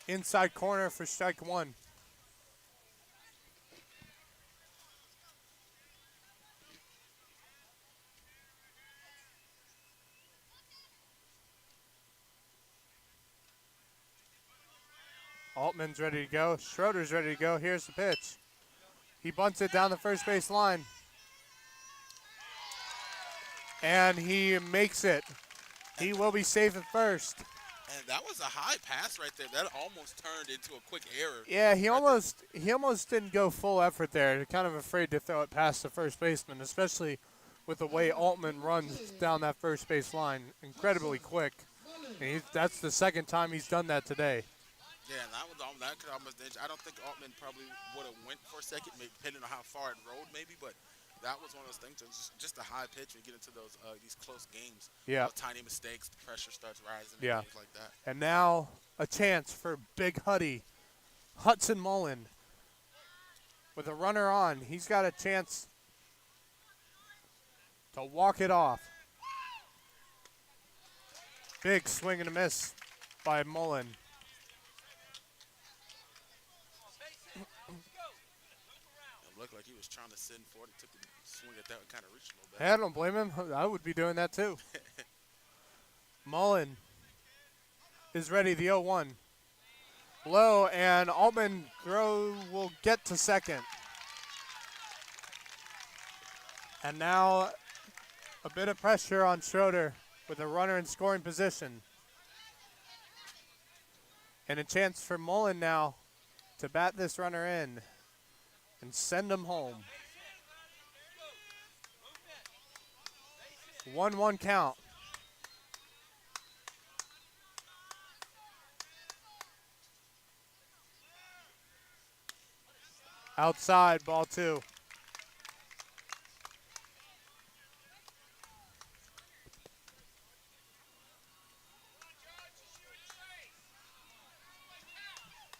Inside corner for strike 1. Altman's ready to go. Schroeder's ready to go. Here's the pitch. He bunts it down the first base line. And he makes it. He will be safe at first. And that was a high pass right there. That almost turned into a quick error. Yeah, he almost didn't go full effort there. Kind of afraid to throw it past the first baseman, especially with the way Altman runs down that first base line. Incredibly quick. And that's the second time he's done that today. Yeah, and that could almost. I don't think Altman probably would have went for a second, maybe, depending on how far it rolled, maybe. But that was one of those things. Just a high pitch when you get into these close games. Yeah. Tiny mistakes, the pressure starts rising. Yeah. And things like that. And now a chance for Big Huddy, Hudson Mullen, with a runner on. He's got a chance to walk it off. Big swing and a miss by Mullen. It looked like he was trying to send forward. He took a swing at that and kind of reached a little bit. Hey, I don't blame him. I would be doing that too. Mullen is ready, the 0-1. Low, and Altman throw will get to second. And now a bit of pressure on Schroeder with a runner in scoring position. And a chance for Mullen now to bat this runner in and send him home. 1-1 count. Outside, ball 2.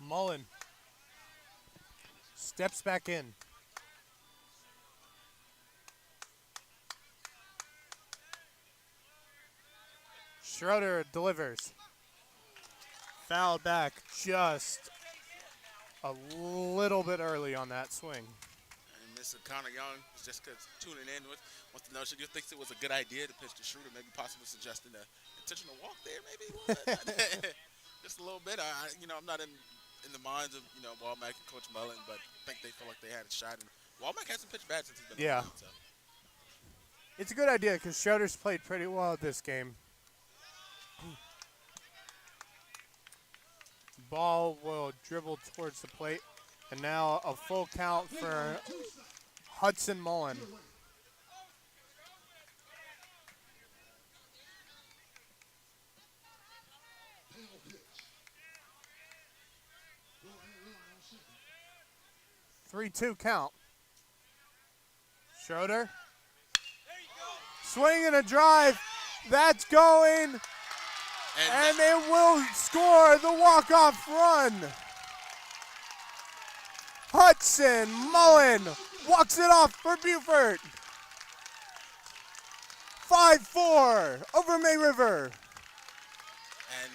Mullen steps back in. Schroeder delivers. Fouled back just a little bit early on that swing. And Mr. Connor Young, just because tuning in with, wants to know, should you think it was a good idea to pitch to Schroeder, maybe possibly suggesting an intentional walk there, maybe? Just a little bit. I'm not in the minds of, Walmack and Coach Mullen, but I think they feel like they had a shot. And Walmack hasn't pitched bad since he's been Yeah. on the field, so. It's a good idea because Schroeder's played pretty well this game. Ball will dribble towards the plate. And now a full count for Hudson Mullen. Pale pitch. Go and run on second. 3-2 count. Schroeder. Swing and a drive. That's going. And it will score the walk-off run. Hudson Mullen walks it off for Beaufort. 5-4 over May River. And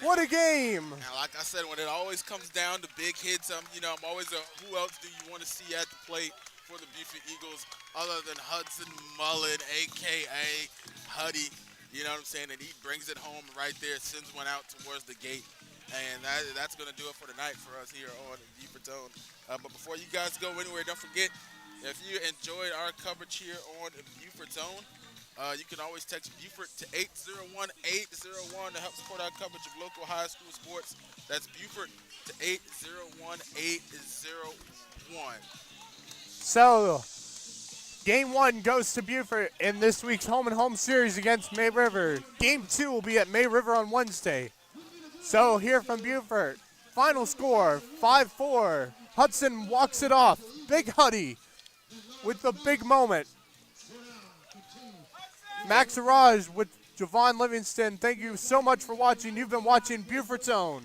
What a game. And like I said, when it always comes down to big hits, I'm always who else do you want to see at the plate for the Beaufort Eagles other than Hudson Mullen, a.k.a. Huddy. You know what I'm saying? And he brings it home right there, sends one out towards the gate. And that's going to do it for tonight for us here on Beaufort Zone. But before you guys go anywhere, don't forget, if you enjoyed our coverage here on Beaufort Zone, you can always text Beaufort to 801-801 to help support our coverage of local high school sports. That's Beaufort to 801-801. So, Game 1 goes to Beaufort in this week's home and home series against May River. Game 2 will be at May River on Wednesday. So here from Beaufort, final score 5-4. Hudson walks it off. Big Huddy with the big moment. Max Araj with Javon Livingston. Thank you so much for watching. You've been watching Beaufort's Own.